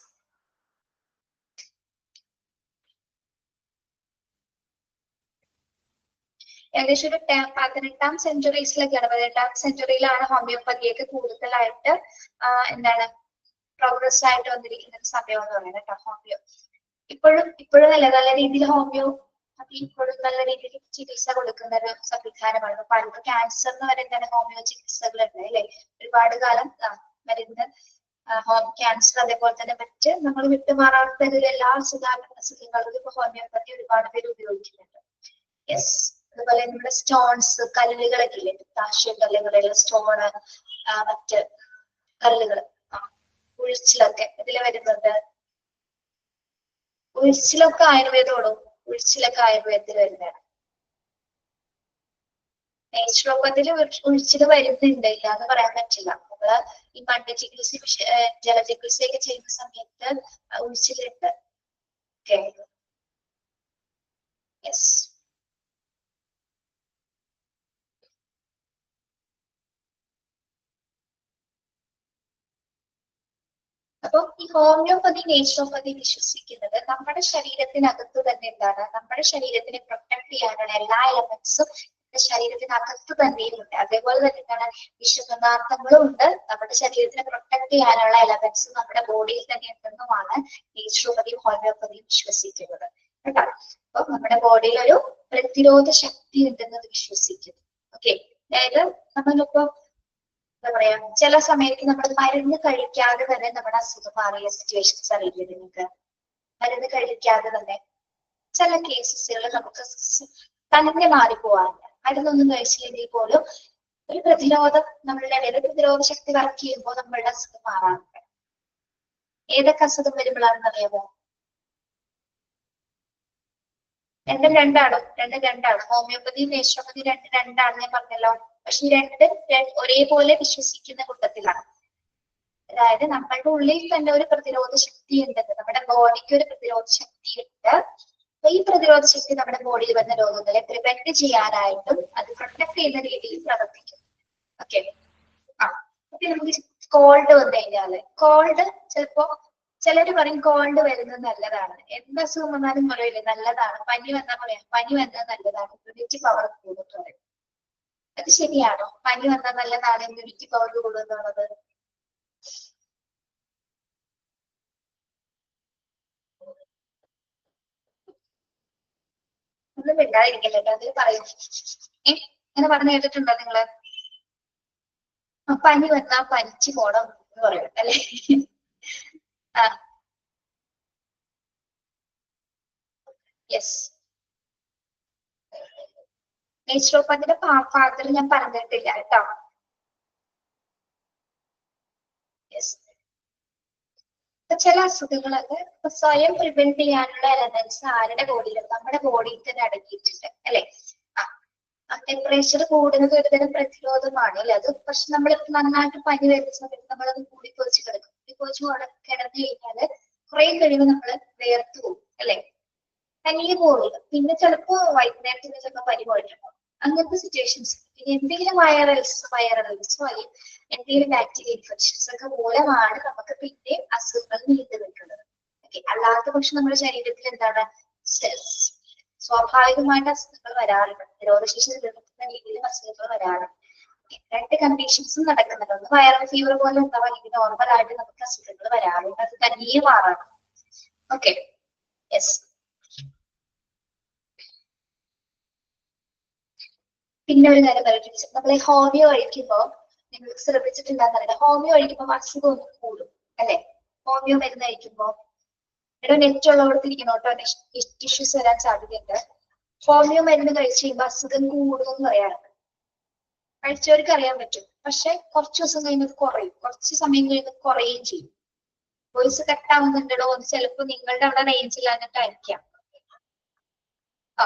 ഏകദേശം ഒരു 18ാം സെഞ്ചുറീസിലൊക്കെയാണ്, 18ാം സെഞ്ചുറിയിലാണ് ഹോമിയോപ്പതിയൊക്കെ കൂടുതലായിട്ട് എന്താണ് പ്രോഗ്രസ് ആയിട്ട് വന്നിരിക്കുന്ന ഒരു സമയം എന്ന് പറയുന്നത് കേട്ടോ. ഹോമിയോ ഇപ്പോഴും നല്ല രീതിയിൽ ഹോമിയോ ഇപ്പോഴും നല്ല രീതിയിൽ ചികിത്സ കൊടുക്കുന്ന ഒരു സംവിധാനമാണ്. പണ്ട് ക്യാൻസറിന് വരെ എന്താണ് ഹോമിയോ ചികിത്സകളുണ്ട് അല്ലെ? ഒരുപാട് കാലം മരുന്ന് ക്യാൻസർ അതേപോലെ തന്നെ മറ്റ് നമ്മൾ വിട്ടുമാറാത്ത എല്ലാ അസുഖങ്ങൾക്കും ഇപ്പൊ ഹോമിയോപ്പതി ഒരുപാട് പേര് ഉപയോഗിക്കുന്നുണ്ട്. യെസ്. അതുപോലെ നമ്മുടെ സ്റ്റോൺസ്, കല്ലുകളൊക്കെ ഇല്ലേ? പിത്താശയ കല്ലുകളുള്ള സ്റ്റോണ്, മറ്റ് കല്ലുകൾ, ഉഴിച്ചിലൊക്കെ ഇതിൽ വരുന്നുണ്ട്. ഉഴിച്ചിലൊക്കെ ആയുർവേദോടും ഉഴിച്ചിലൊക്കെ ആയുർവേദത്തിൽ വരുന്നതാണ്. നേച്ചുറോപ്പതിൽ ഉഴിച്ചില് വരുന്നുണ്ട്, ഇല്ല എന്ന് പറയാൻ പറ്റില്ല. നമ്മള് ഈ മണ്ണ് ചികിത്സ ജലചികിത്സയൊക്കെ ചെയ്യുന്ന സമയത്ത് ഉഴിച്ചിലുണ്ട്. Okay, yes. അപ്പൊ ഈ ഹോമിയോപ്പതി നേച്ചുറോപ്പതി വിശ്വസിക്കുന്നത് നമ്മുടെ ശരീരത്തിനകത്ത് തന്നെ എന്താണ്, നമ്മുടെ ശരീരത്തിനെ പ്രൊട്ടക്ട് ചെയ്യാനുള്ള എല്ലാ എലമെന്റ്സും ശരീരത്തിനകത്ത് തന്നെയും ഉണ്ട്. അതേപോലെ തന്നെ എന്താണ് വിഷപദാർത്ഥങ്ങളും ഉണ്ട്. നമ്മുടെ ശരീരത്തിനെ പ്രൊട്ടക്ട് ചെയ്യാനുള്ള എലമെന്റ്സും നമ്മുടെ ബോഡിയിൽ തന്നെ ഉണ്ടെന്നുമാണ് നേച്ചുറോപ്പതിയും ഹോമിയോപ്പതിയും വിശ്വസിക്കുന്നത് കേട്ടോ. അപ്പൊ നമ്മുടെ ബോഡിയിൽ ഒരു പ്രതിരോധ ശക്തി ഉണ്ടെന്ന് വിശ്വസിക്കുന്നു. ഓക്കെ, അതായത് നമ്മളിപ്പോ എന്താ പറയാ, ചില സമയത്ത് നമ്മൾ മരുന്ന് കഴിക്കാതെ തന്നെ നമ്മുടെ അസുഖം മാറിയ സിറ്റുവേഷൻസ് അറിയില്ലേ നിങ്ങൾക്ക്? മരുന്ന് കഴിക്കാതെ തന്നെ ചില കേസസുകൾ നമുക്ക് തന്നെ മാറിപ്പോവാറുണ്ട്. മരുന്നൊന്നും കഴിച്ചില്ലെങ്കിൽ പോലും ഒരു പ്രതിരോധം നമ്മളുടെ ഇടയിൽ പ്രതിരോധ ശക്തി വർക്ക് ചെയ്യുമ്പോൾ നമ്മളുടെ അസുഖം മാറാറുണ്ട്. ഏതൊക്കെ അസുഖം വരുമ്പോഴാണെന്ന് അറിയാമോ? രണ്ടാണ്. ഹോമിയോപ്പതി നേച്ചുറോപ്പതി രണ്ടാണ് ഞാൻ പറഞ്ഞല്ലോ. പക്ഷെ രണ്ട് ഒരേപോലെ വിശ്വസിക്കുന്ന കൂട്ടത്തിലാണ്. അതായത് നമ്മളുടെ ഉള്ളിൽ തന്നെ ഒരു പ്രതിരോധ ശക്തി ഉണ്ടെന്ന്, നമ്മുടെ ബോഡിക്ക് ഒരു പ്രതിരോധ ശക്തി ഉണ്ട്. ഈ പ്രതിരോധ ശക്തി നമ്മുടെ ബോഡിയിൽ വരുന്ന രോഗങ്ങളെ പ്രിവെന്റ് ചെയ്യാനായിട്ടും അത് പ്രൊട്ടക്ട് ചെയ്യുന്ന രീതിയിൽ പ്രവർത്തിക്കും. ഓക്കെ, നമുക്ക് കോൾഡ് വന്നു കഴിഞ്ഞാല് കോൾഡ് ചിലപ്പോ ചിലര് പറയും കോൾഡ് വരുന്നത് നല്ലതാണ്. എന്ത് അസുഖം വന്നാലും പറയില്ലേ നല്ലതാണ്. പനി വന്നാൽ പറയാം പനി വന്നാൽ നല്ലതാണ്, ഇമ്മ്യൂണിറ്റി പവർ കൂടും പറയും. അത് ശരിയാണോ? പനി വന്നാൽ നല്ലതാണ്, ഇമ്മ്യൂണിറ്റി പവർ കൂടുന്നുള്ളത്? ഒന്നും മിണ്ടാതിരിക്കല്ലേ, അത് പറയും. അങ്ങനെ പറഞ്ഞു കേട്ടിട്ടുണ്ടോ നിങ്ങള്? പനി വന്നാ പനിച്ചു പോണം എന്ന് പറയും അല്ലെ? ആ യെസ്. നേച്ചുറോപ്പതിന്റെ ഫാദർ ഞാൻ പറഞ്ഞിട്ടില്ല കേട്ടോ. യെസ്. ചില അസുഖങ്ങളൊക്കെ സ്വയം പ്രിവെന്റ് ചെയ്യാനുള്ള എലമെന്റ്സ് ആരുടെ ബോഡിയിലും നമ്മുടെ ബോഡിയിൽ തന്നെ അടങ്ങിയിട്ടുണ്ട് അല്ലെ? ടെമ്പറേച്ചർ കൂടുന്നത് ഒരുതരം പ്രതിരോധമാണ് അല്ലെ? അത് പക്ഷെ നമ്മൾ നന്നായിട്ട് പനി വരുന്ന സമയത്ത് നമ്മളത് കൂടിക്കൊഴിച്ച് കിടക്കും. കൂടിക്കൊഴിച്ച് കിടന്നു കഴിഞ്ഞാല് കുറെ കഴിയുമ്പോൾ നമ്മള് വേർത്ത് പോകും അല്ലെ? തനിയെ പോകില്ല. പിന്നെ ചിലപ്പോ വൈകുന്നേരത്തിന് ചിലപ്പോൾ പനി പോയിട്ടുണ്ടാവും. അങ്ങനത്തെ സിറ്റുവേഷൻസ്. എന്തെങ്കിലും വൈറൽസോ അല്ലെങ്കിൽ എന്തെങ്കിലും ബാക്ടീരിയ ഇൻഫെക്ഷൻസ് ഒക്കെ മൂലമാണ് നമുക്ക് പിന്നെ അസുഖങ്ങൾ നീണ്ടു നിൽക്കുന്നത്. അല്ലാത്ത പക്ഷെ നമ്മുടെ ശരീരത്തിൽ എന്താണ് സ്വാഭാവികമായിട്ട് അസുഖങ്ങൾ വരാറുണ്ട്. രോഗശേഷി നിലനിർത്തുന്ന രീതിയിൽ അസുഖങ്ങൾ വരാറുണ്ട്. രണ്ട് കണ്ടീഷൻസും നടക്കുന്നുണ്ട്. ഒന്ന് വൈറൽ ഫീവർ പോലെ ഉണ്ടാവാം, അല്ലെങ്കിൽ നോർമൽ ആയിട്ട് നമുക്ക് അസുഖങ്ങൾ വരാറുണ്ട്. അത് തനിയെ മാറാറുണ്ട്. Okay yes. പിന്നെ ഒരു കാര്യം പറഞ്ഞിട്ട് നമ്മൾ ഹോമിയോ കഴിക്കുമ്പോ നിങ്ങൾക്ക് ശ്രദ്ധിച്ചിട്ടുണ്ടാകുന്നില്ല, ഹോമിയോ കഴിക്കുമ്പോൾ അസുഖം ഒന്നും കൂടും അല്ലെ? ഹോമിയോ മരുന്ന് കഴിക്കുമ്പോ ഇവിടെ നെറ്റ് ഉള്ളവർത്തിരിക്കണം കേട്ടോ, ഇഷ്യൂസ് വരാൻ സാധ്യതയുണ്ട്. ഹോമിയോ മരുന്ന് കഴിച്ച് കഴിയുമ്പോൾ അസുഖം കൂടുമെന്ന് പറയാറുണ്ട്. കഴിച്ചവർക്ക് അറിയാൻ പറ്റും. പക്ഷെ കുറച്ച് ദിവസം കഴിയുമ്പോൾ കുറയും, കുറച്ച് സമയം കഴിയുമ്പോൾ കുറയുകയും ചെയ്യും. വോയിസ് കട്ടാവുന്നുണ്ടോ എന്ന് ചിലപ്പോ നിങ്ങളുടെ അവിടെ റേഞ്ച് ഇല്ലാഞ്ഞിട്ടായിരിക്കാം. ആ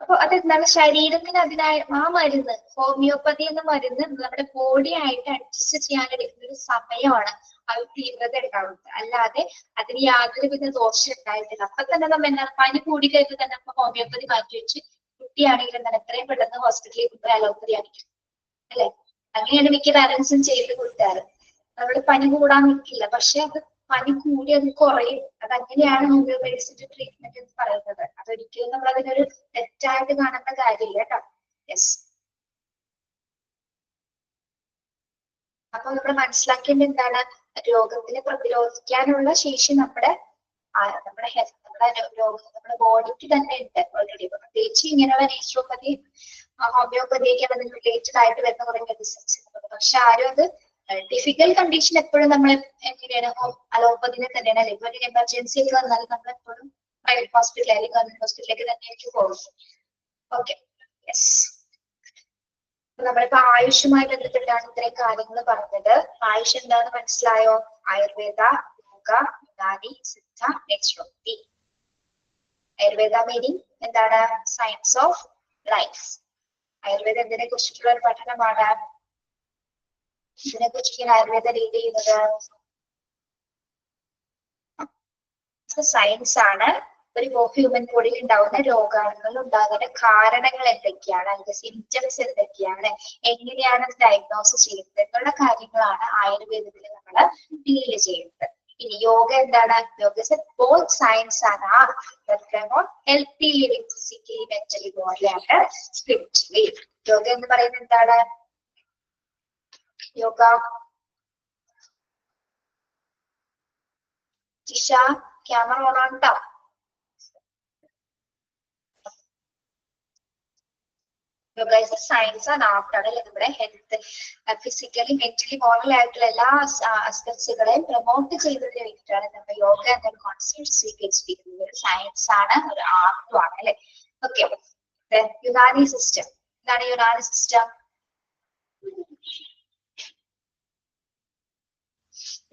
അപ്പൊ അതെന്താണ്, ശരീരത്തിന് അതിനായ ആ മരുന്ന് ഹോമിയോപ്പതി എന്ന മരുന്ന് നമ്മുടെ ബോഡി ആയിട്ട് അഡ്ജസ്റ്റ് ചെയ്യാൻ എടുക്കുന്ന ഒരു സമയമാണ് അത് തീവ്രത ഉണ്ടാവുന്നത്. അല്ലാതെ അതിന് യാതൊരുവിധ ദോഷം ഉണ്ടായിട്ടില്ല. അപ്പൊ തന്നെ നമ്മ എന്താ പനി കൂടി കഴിഞ്ഞ് തന്നെ അപ്പൊ ഹോമിയോപ്പതി മാറ്റി വെച്ച് കുട്ടിയാണെങ്കിലും തന്നെ എത്രയും പെട്ടെന്ന് ഹോസ്പിറ്റലിൽ കൊണ്ടുപോയി അലോപ്പതി ആയിരിക്കും അല്ലെ? അങ്ങനെയാണ് മിക്ക പാരന്റ്സും ചെയ്ത് കൊടുക്കാറ്. നമ്മള് പനി കൂടാൻ നിൽക്കില്ല, പക്ഷെ അത് പനി കൂടി അത് കുറയും. അതങ്ങനെയാണ് ഹോമിയോപതിന്റെ ട്രീറ്റ്മെന്റ് എന്ന് പറയുന്നത്. അതൊരിക്കലും നമ്മൾ അതിനൊരു തെറ്റായിട്ട് കാണേണ്ട കാര്യമില്ല കേട്ടോ. യെസ്. അപ്പൊ നമ്മൾ മനസ്സിലാക്കേണ്ട എന്താണ്, രോഗത്തിനെ പ്രതിരോധിക്കാനുള്ള ശേഷി നമ്മുടെ ഹെൽത്ത് നമ്മുടെ ബോഡിക്ക് തന്നെ ഉണ്ട് ഓൾറെഡി. പ്രത്യേകിച്ച് ഇങ്ങനെയുള്ള നേച്ചുറോപ്പതി ഹോമിയോപ്പതിയൊക്കെ അതിന് റിലേറ്റഡ് ആയിട്ട് വരുന്ന കുറെ മെഡിസിൻസ് ഉണ്ട്. പക്ഷെ ആരും അത് ഡിഫിക്കൽട്ട് കണ്ടീഷൻ എപ്പോഴും നമ്മൾ എങ്ങനെയാണ് അലോപ്പതിനെ തന്നെയാണ് അല്ലെ? ഇപ്പൊ ഒരു എമർജൻസി ഒക്കെ വന്നാലും നമ്മൾ എപ്പോഴും പ്രൈവറ്റ് ഹോസ്പിറ്റൽ അല്ലെങ്കിൽ ഗവൺമെന്റ് ഹോസ്പിറ്റലിലേക്ക് തന്നെയായിരിക്കും പോകും. Okay yes. നമ്മളിപ്പോ ആയുഷുമായി ബന്ധപ്പെട്ടാണ് ഇത്രയും കാര്യങ്ങൾ പറഞ്ഞത്. ആയുഷ് എന്താണെന്ന് മനസ്സിലായോ? ആയുർവേദ, യോഗ, യുനാനി, സിദ്ധ, നേച്ചുറോപ്പതി. ആയുർവേദ മീനിങ് എന്താണ്? Science of life. ആയുർവേദം എന്തിനെ കുറിച്ചിട്ടുള്ള ഒരു പഠനമാണ്? ഇതിനെ കുറിച്ച് ആയുർവേദം ലീഡ് ചെയ്യുന്നത് സയൻസ് ആണ്. ഒരു ഹ്യൂമൻ ബോഡിയിൽ ഉണ്ടാവുന്ന രോഗാണുകൾ ഉണ്ടാകുന്ന കാരണങ്ങൾ എന്തൊക്കെയാണ്, അതിന്റെ സിംറ്റംസ് എന്തൊക്കെയാണ്, എങ്ങനെയാണ് അത് ഡയഗ്നോസിസ് ചെയ്യുന്നത് എന്നുള്ള കാര്യങ്ങളാണ് ആയുർവേദത്തിൽ നമ്മൾ ഡീല് ചെയ്യുന്നത്. ഇനി യോഗ എന്താണ്? യോഗ ബോത്ത് സയൻസ് ആണ്. Healthy living physically mentally body and spiritually. Yoga എന്ന് പറയുന്നത് എന്താണ്? യോഗ ജിഷ ക്യാമറ ഓൺ ആണ് ട്ടോ. Yoga is science and art ആണ് അല്ലെ? നമ്മുടെ ഹെൽത്ത് ഫിസിക്കലി മെന്റലി മോറൽ ആയിട്ടുള്ള എല്ലാ ആസ്പെക്ട്സുകളെയും പ്രൊമോട്ട് ചെയ്യുന്നതിന് വേണ്ടിയിട്ടാണ് നമ്മൾ യോഗ എന്നൊരു കോൺസെപ്റ്റ് സ്വീകരിച്ചിരിക്കുന്നത്. ഒരു സയൻസ് ആണ്, ഒരു ആർട്ടും ആണ് അല്ലെ? ഓക്കെ. യുനാനി സിസ്റ്റം എന്താണ്? Unani system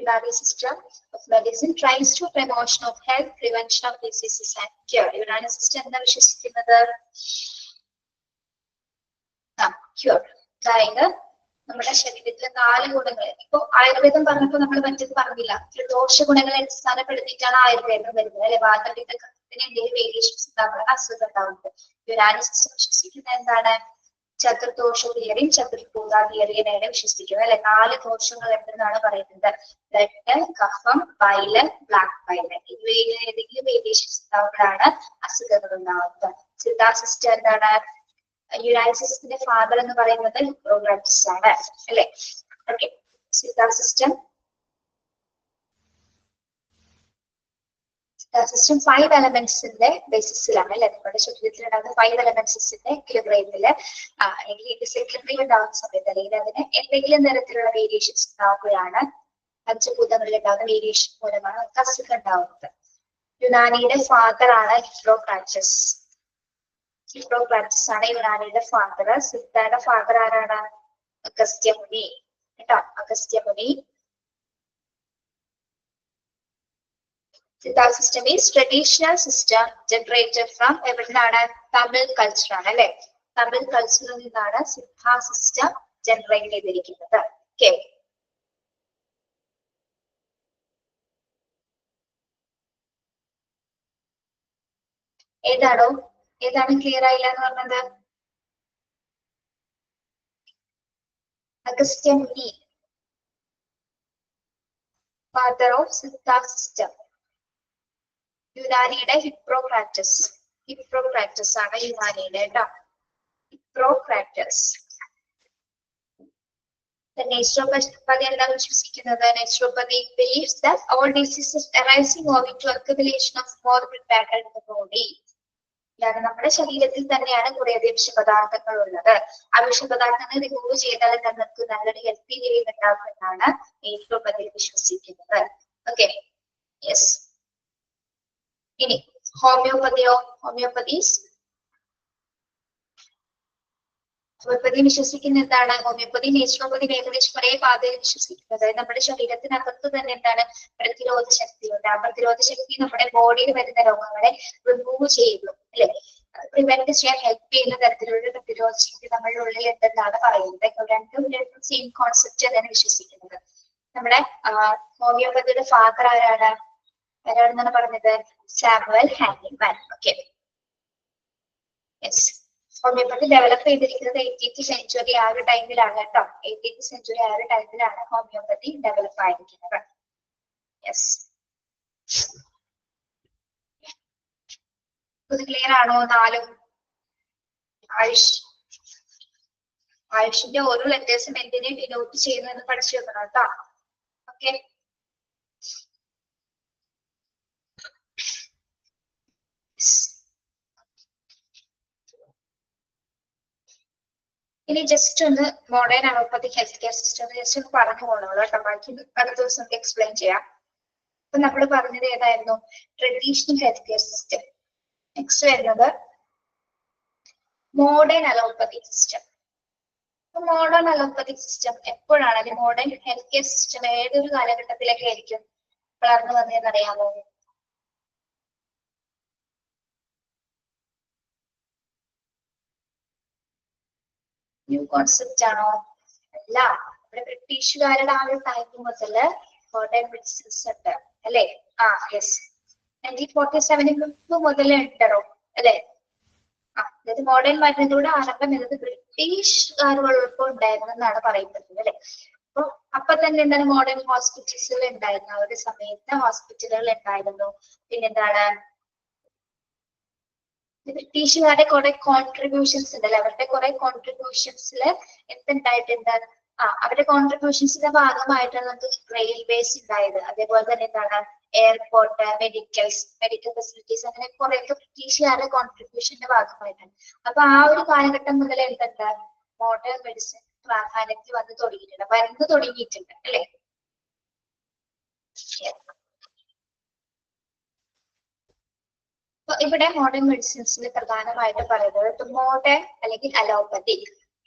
Unani system of medicine tries to promotion of health, prevention of diseases and cure. Unani system എന്താ വിശ്വസിക്കുന്നത്? ക്യൂർ. അതായത് നമ്മുടെ ശരീരത്തിലെ 4 ഗുണങ്ങൾ. ഇപ്പൊ ആയുർവേദം പറഞ്ഞപ്പോ നമ്മൾ മറ്റത് പറഞ്ഞില്ല. ദോഷ ഗുണങ്ങളെ അടിസ്ഥാനപ്പെടുത്തിയിട്ടാണ് ആയുർവേദം വരുന്നത് അല്ലെ? വാതപിത്തത്തിന് എന്തെങ്കിലും വേരിയേഷൻസ് ഉണ്ടാകുന്ന അസുഖം ഉണ്ടാവുന്നത്. യുനാനി സിസ്റ്റം വിശ്വസിക്കുന്നത് എന്താണ്? ചതുർദോഷ തിയറിയും ചതുർഭൂത തിയറിയെയാണ് വിശ്വസിക്കുന്നത് അല്ലെ. 4 ദോഷങ്ങൾ എന്തെന്നാണ് പറയുന്നത്. ബ്ലഡ്, കഫം, ബൈല്, ബ്ലാക്ക് ബൈല്. ഇവയിൽ ഏതെങ്കിലും വേരിയേഷൻസ് ഉണ്ടാവുമ്പോഴാണ് അസുഖങ്ങൾ ഉണ്ടാവുന്നത്. സിദ്ധാ സിസ്റ്റർ എന്താണ്, യുനാനിസിന്റെ ഫാദർ എന്ന് പറയുന്നത് ഹിപ്പോക്രാറ്റസ് ആണ് അല്ലെ. ഓക്കെ, സിദ്ധാ സിസ്റ്റം 5 എലമെന്റ്സിന്റെ ബേസിസിലാണ് അല്ലെ. നമ്മുടെ ശരീരത്തിൽ ഉണ്ടാകുന്ന 5 എലമെന്റ്സിന്റെ ഇക്വിലിബ്രിയത്തില് അല്ലെങ്കിൽ ഡിസെക്ലിബ്രിയം ഉണ്ടാകുന്ന സമയത്ത് അല്ലെങ്കിൽ അതിന് എന്തെങ്കിലും തരത്തിലുള്ള വേരിയേഷൻസ് ഉണ്ടാവുകയാണ്, പഞ്ചഭൂതങ്ങളിൽ ഉണ്ടാകുന്ന വേരിയേഷൻ മൂലമാണ് നമുക്ക് അസുഖം ഉണ്ടാവുന്നത്. യുനാനിയുടെ ഫാദർ ആണ് ഹിപ്പോക്രാറ്റസ്. ഹിപ്പോക്രാറ്റസ് ആണ് യുനാനിയുടെ ഫാദർ. സിദ്ധയുടെ ഫാദർ ആരാണ്? അഗസ്ത്യമുനി കേട്ടോ, Agastya Muni. Siddha system is traditional system generated from എവിടുന്നാണ്? തമിഴ് കൾച്ചർ ആണ് അല്ലെ. തമിഴ് കൾച്ചറിൽ നിന്നാണ് സിദ്ധ സിസ്റ്റം ജനറേറ്റ് ചെയ്തിരിക്കുന്നത്. ഓക്കെ, ഏതാണ് ക്ലിയർ ആയില്ല എന്ന് പറഞ്ഞത്? Agastyamuni, father of Siddha system. യുനാനിയുടെ ഹിപ്പോക്രാറ്റസ് ആണ് യുനാനിയുടെ കേട്ടോ, ഹിപ്പോക്രാറ്റസ്. Naturopathy എന്താണ് വിശ്വസിക്കുന്നത്? Naturopathy believes that all diseases arising owing to accumulation of morbid matter in the body. നമ്മുടെ ശരീരത്തിൽ തന്നെയാണ് കുറേയധികം വിഷപദാർത്ഥങ്ങൾ ഉള്ളത്. ആ വിഷപദാർത്ഥങ്ങൾ റിമൂവ് ചെയ്താൽ നമുക്ക് നല്ലൊരു ഹെൽത്തി ലിവിംഗ് ഉണ്ടാകും എന്നാണ് നേച്ചുറോപ്പതിയിൽ വിശ്വസിക്കുന്നത്. Okay, yes. ഇനി ഹോമിയോപ്പതിയോ? ഹോമിയോപ്പതി വിശ്വസിക്കുന്ന എന്താണ്? ഹോമിയോപ്പതി നേച്ചുറോപ്പതി ഏകദേശം ഒരേ പാതയിൽ വിശ്വസിക്കുന്നത്. നമ്മുടെ ശരീരത്തിനകത്ത് തന്നെ എന്താണ്? പ്രതിരോധ ശക്തിയുണ്ട്. ആ പ്രതിരോധ ശക്തി നമ്മുടെ ബോഡിയിൽ വരുന്ന രോഗങ്ങളെ റിമൂവ് ചെയ്യുന്നു അല്ലെ, പ്രിവെന്റ് ചെയ്യാൻ ഹെൽപ്പ് ചെയ്യുന്ന തരത്തിലുള്ള പ്രതിരോധ ശക്തി നമ്മളുടെ ഉള്ളിൽ ഉണ്ടെന്നാണ് പറയുന്നത്. രണ്ടും സെയിം കോൺസെപ്റ്റ് എന്നാണ് വിശ്വസിക്കുന്നത്. നമ്മുടെ ഹോമിയോപ്പതിയുടെ ഫാദർ ആരാണെന്നാണ് പറഞ്ഞത്? Samuel Hahnemann. Okay, yes. Homeopathy develop ചെയ്തിരിക്കുന്നത് 18th സെഞ്ചുറി ആ ഒരു ടൈമിലാണ് കേട്ടോ. 18th സെഞ്ചുറി ആ ഒരു ടൈമിലാണ് ഹോമിയോപ്പതി ഡെവലപ്പ് ആയിരിക്കുന്നത്. യെസ്, ഇത് ക്ലിയർ ആണോ? 4 ആയുഷിന്റെ ഓരോ ലെറ്റേഴ്സും എന്തിനെ ഡിനോട്ട് ചെയ്യുന്നു എന്ന് പഠിച്ചു വെക്കണം കേട്ടോ. ഓക്കെ, ഇനി ജസ്റ്റ് ഒന്ന് modern allopathic health care system just ഒന്ന് പറഞ്ഞു പോകണുള്ളൂ കേട്ടോ. ബാക്കി അടുത്ത ദിവസം നമുക്ക് എക്സ്പ്ലെയിൻ ചെയ്യാം. അപ്പൊ നമ്മൾ പറഞ്ഞത് ഏതായിരുന്നു? Traditional health care system. Next വരുന്നത് modern allopathic system. Modern allopathic system എപ്പോഴാണ്, അല്ലെങ്കിൽ മോഡേൺ ഹെൽത്ത് കെയർ സിസ്റ്റം ഏതൊരു കാലഘട്ടത്തിലൊക്കെ ആയിരിക്കും വളർന്നു വന്നതെന്ന് അറിയാമോ? ന്യൂ കോൺസെപ്റ്റ് ആണോ? അല്ല, നമ്മുടെ ബ്രിട്ടീഷുകാരുടെ ആ ഒരു ടൈം മുതല് മോഡേൺ മെഡിസിൻസ് ഉണ്ട് അല്ലെ. യെസ്, 1947 മുതൽ ഉണ്ടോ അല്ലെ. അതായത് മോഡേൺ മരുന്നിലൂടെ ആരംഭം എന്നത് ബ്രിട്ടീഷുകാരുള്ളപ്പോൾ ഉണ്ടായിരുന്നു എന്നാണ് പറയപ്പെടുന്നത് അല്ലെ. അപ്പൊ തന്നെ എന്താണ്? മോഡേൺ ഹോസ്പിറ്റൽസുകൾ ഉണ്ടായിരുന്നു. ആ ഒരു സമയത്ത് ഹോസ്പിറ്റലുകൾ ഉണ്ടായിരുന്നു. പിന്നെന്താണ്? ബ്രിട്ടീഷുകാരുടെ കുറെ കോൺട്രിബ്യൂഷൻസ് ഉണ്ടല്ലോ. അവരുടെ കുറെ കോൺട്രിബ്യൂഷൻസിൽ എന്തുണ്ടായിട്ടുണ്ട്? അവരുടെ കോൺട്രിബ്യൂഷൻസിന്റെ ഭാഗമായിട്ടാണ് നമുക്ക് റെയിൽവേസ് ഉണ്ടായത്. അതേപോലെ തന്നെ എന്താണ്? എയർപോർട്ട്, മെഡിക്കൽ ഫെസിലിറ്റീസ്, അങ്ങനെ കുറെയൊക്കെ ബ്രിട്ടീഷുകാരുടെ കോൺട്രിബ്യൂഷന്റെ ഭാഗമായിട്ടാണ്. അപ്പൊ ആ ഒരു കാലഘട്ടം മുതൽ എന്തുണ്ട്? മോഡേൺ മെഡിസിൻ പ്രാധാന്യത്തിൽ വന്നു തുടങ്ങിയിട്ടുണ്ട് അല്ലെ. ഇവിടെ മോഡേൺ മെഡിസിൻസിൽ പ്രധാനമായിട്ട് പറയുന്നത് മോഡേൺ അല്ലെങ്കിൽ allopathy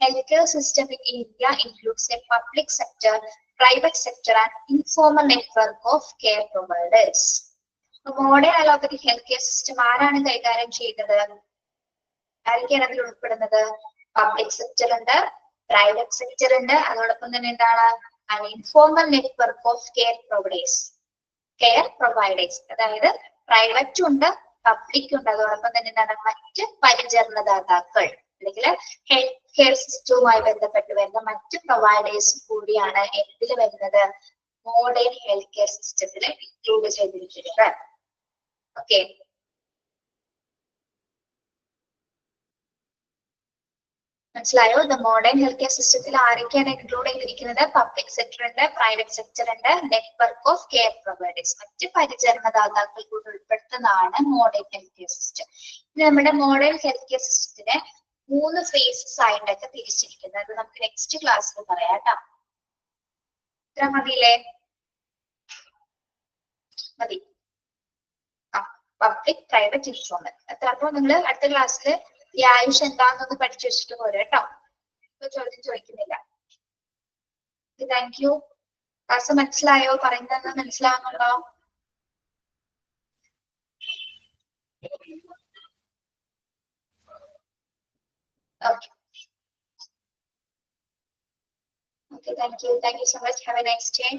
healthcare system in India includes a public sector, private sector and informal network of care providers. Modern allopathy health care system ആരാണ് കൈകാര്യം ചെയ്യുന്നത്? ആരൊക്കെയാണ് അതിൽ ഉൾപ്പെടുന്നത്? പബ്ലിക് സെക്ടർ ഉണ്ട്, പ്രൈവറ്റ് സെക്ടർ ഉണ്ട്, അതോടൊപ്പം തന്നെ എന്താണ്? Informal network of care providers. അതായത് പ്രൈവറ്റും ഉണ്ട്, പബ്ലിക് ഉണ്ട്, അതോടൊപ്പം തന്നെ എന്താണ്? മറ്റ് പരിചരണദാതാക്കൾ അല്ലെങ്കിൽ ഹെൽത്ത് കെയർ സിസ്റ്റവുമായി ബന്ധപ്പെട്ട് വരുന്ന മറ്റ് പ്രൊവൈഡേഴ്സും കൂടിയാണ് എന്തിൽ വരുന്നത്, മോഡേൺ ഹെൽത്ത് കെയർ സിസ്റ്റത്തിൽ ഇൻക്ലൂഡ് ചെയ്തിരിക്കുന്നത്. ഓക്കെ, മനസ്സിലായോ? ദ മോഡേൺ ഹെൽത്ത് കെയർ സിസ്റ്റത്തിൽ ആരൊക്കെയാണ് ഇൻക്ലൂഡ് ചെയ്തിരിക്കുന്നത്? പബ്ലിക് സെക്ടർ ഉണ്ട്, പ്രൈവറ്റ് സെക്ടർ ഉണ്ട്, നെറ്റ്വർക്ക് ഓഫ് കെയർ പ്രൊവൈഡേഴ്സ്, മറ്റ് പരിചരണദാതാക്കൾ കൂടി ഉൾപ്പെടുത്തുന്നതാണ് മോഡേൺ ഹെൽത്ത് കെയർ സിസ്റ്റം. ഇത് നമ്മുടെ മോഡേൺ ഹെൽത്ത് കെയർ സിസ്റ്റത്തിനെ 3 ഫേസസ് ആയിട്ടൊക്കെ തിരിച്ചിരിക്കുന്നത്. അത് നമുക്ക് നെക്സ്റ്റ് ക്ലാസ്സിൽ പറയാം കേട്ടോ. ഇത്ര മതിയില്ലേ? മതി. പബ്ലിക് പ്രൈവറ്റ് ഇൻഷുറൻസ് അത്ര. അപ്പോൾ നിങ്ങൾ അടുത്ത ക്ലാസ്സിൽ ഈ ആയുഷ് എന്താണെന്നൊന്ന് പഠിച്ചു വെച്ചിട്ട് പോരെ കേട്ടോ. ഇപ്പൊ ചോദ്യം ചോദിക്കുന്നില്ല. Thank you. ക്ലാസ് മനസ്സിലായോ? പറയുന്നത് മനസ്സിലാവുന്നുണ്ടോ? Okay. Okay, thank you. Thank you so much. Have a nice day.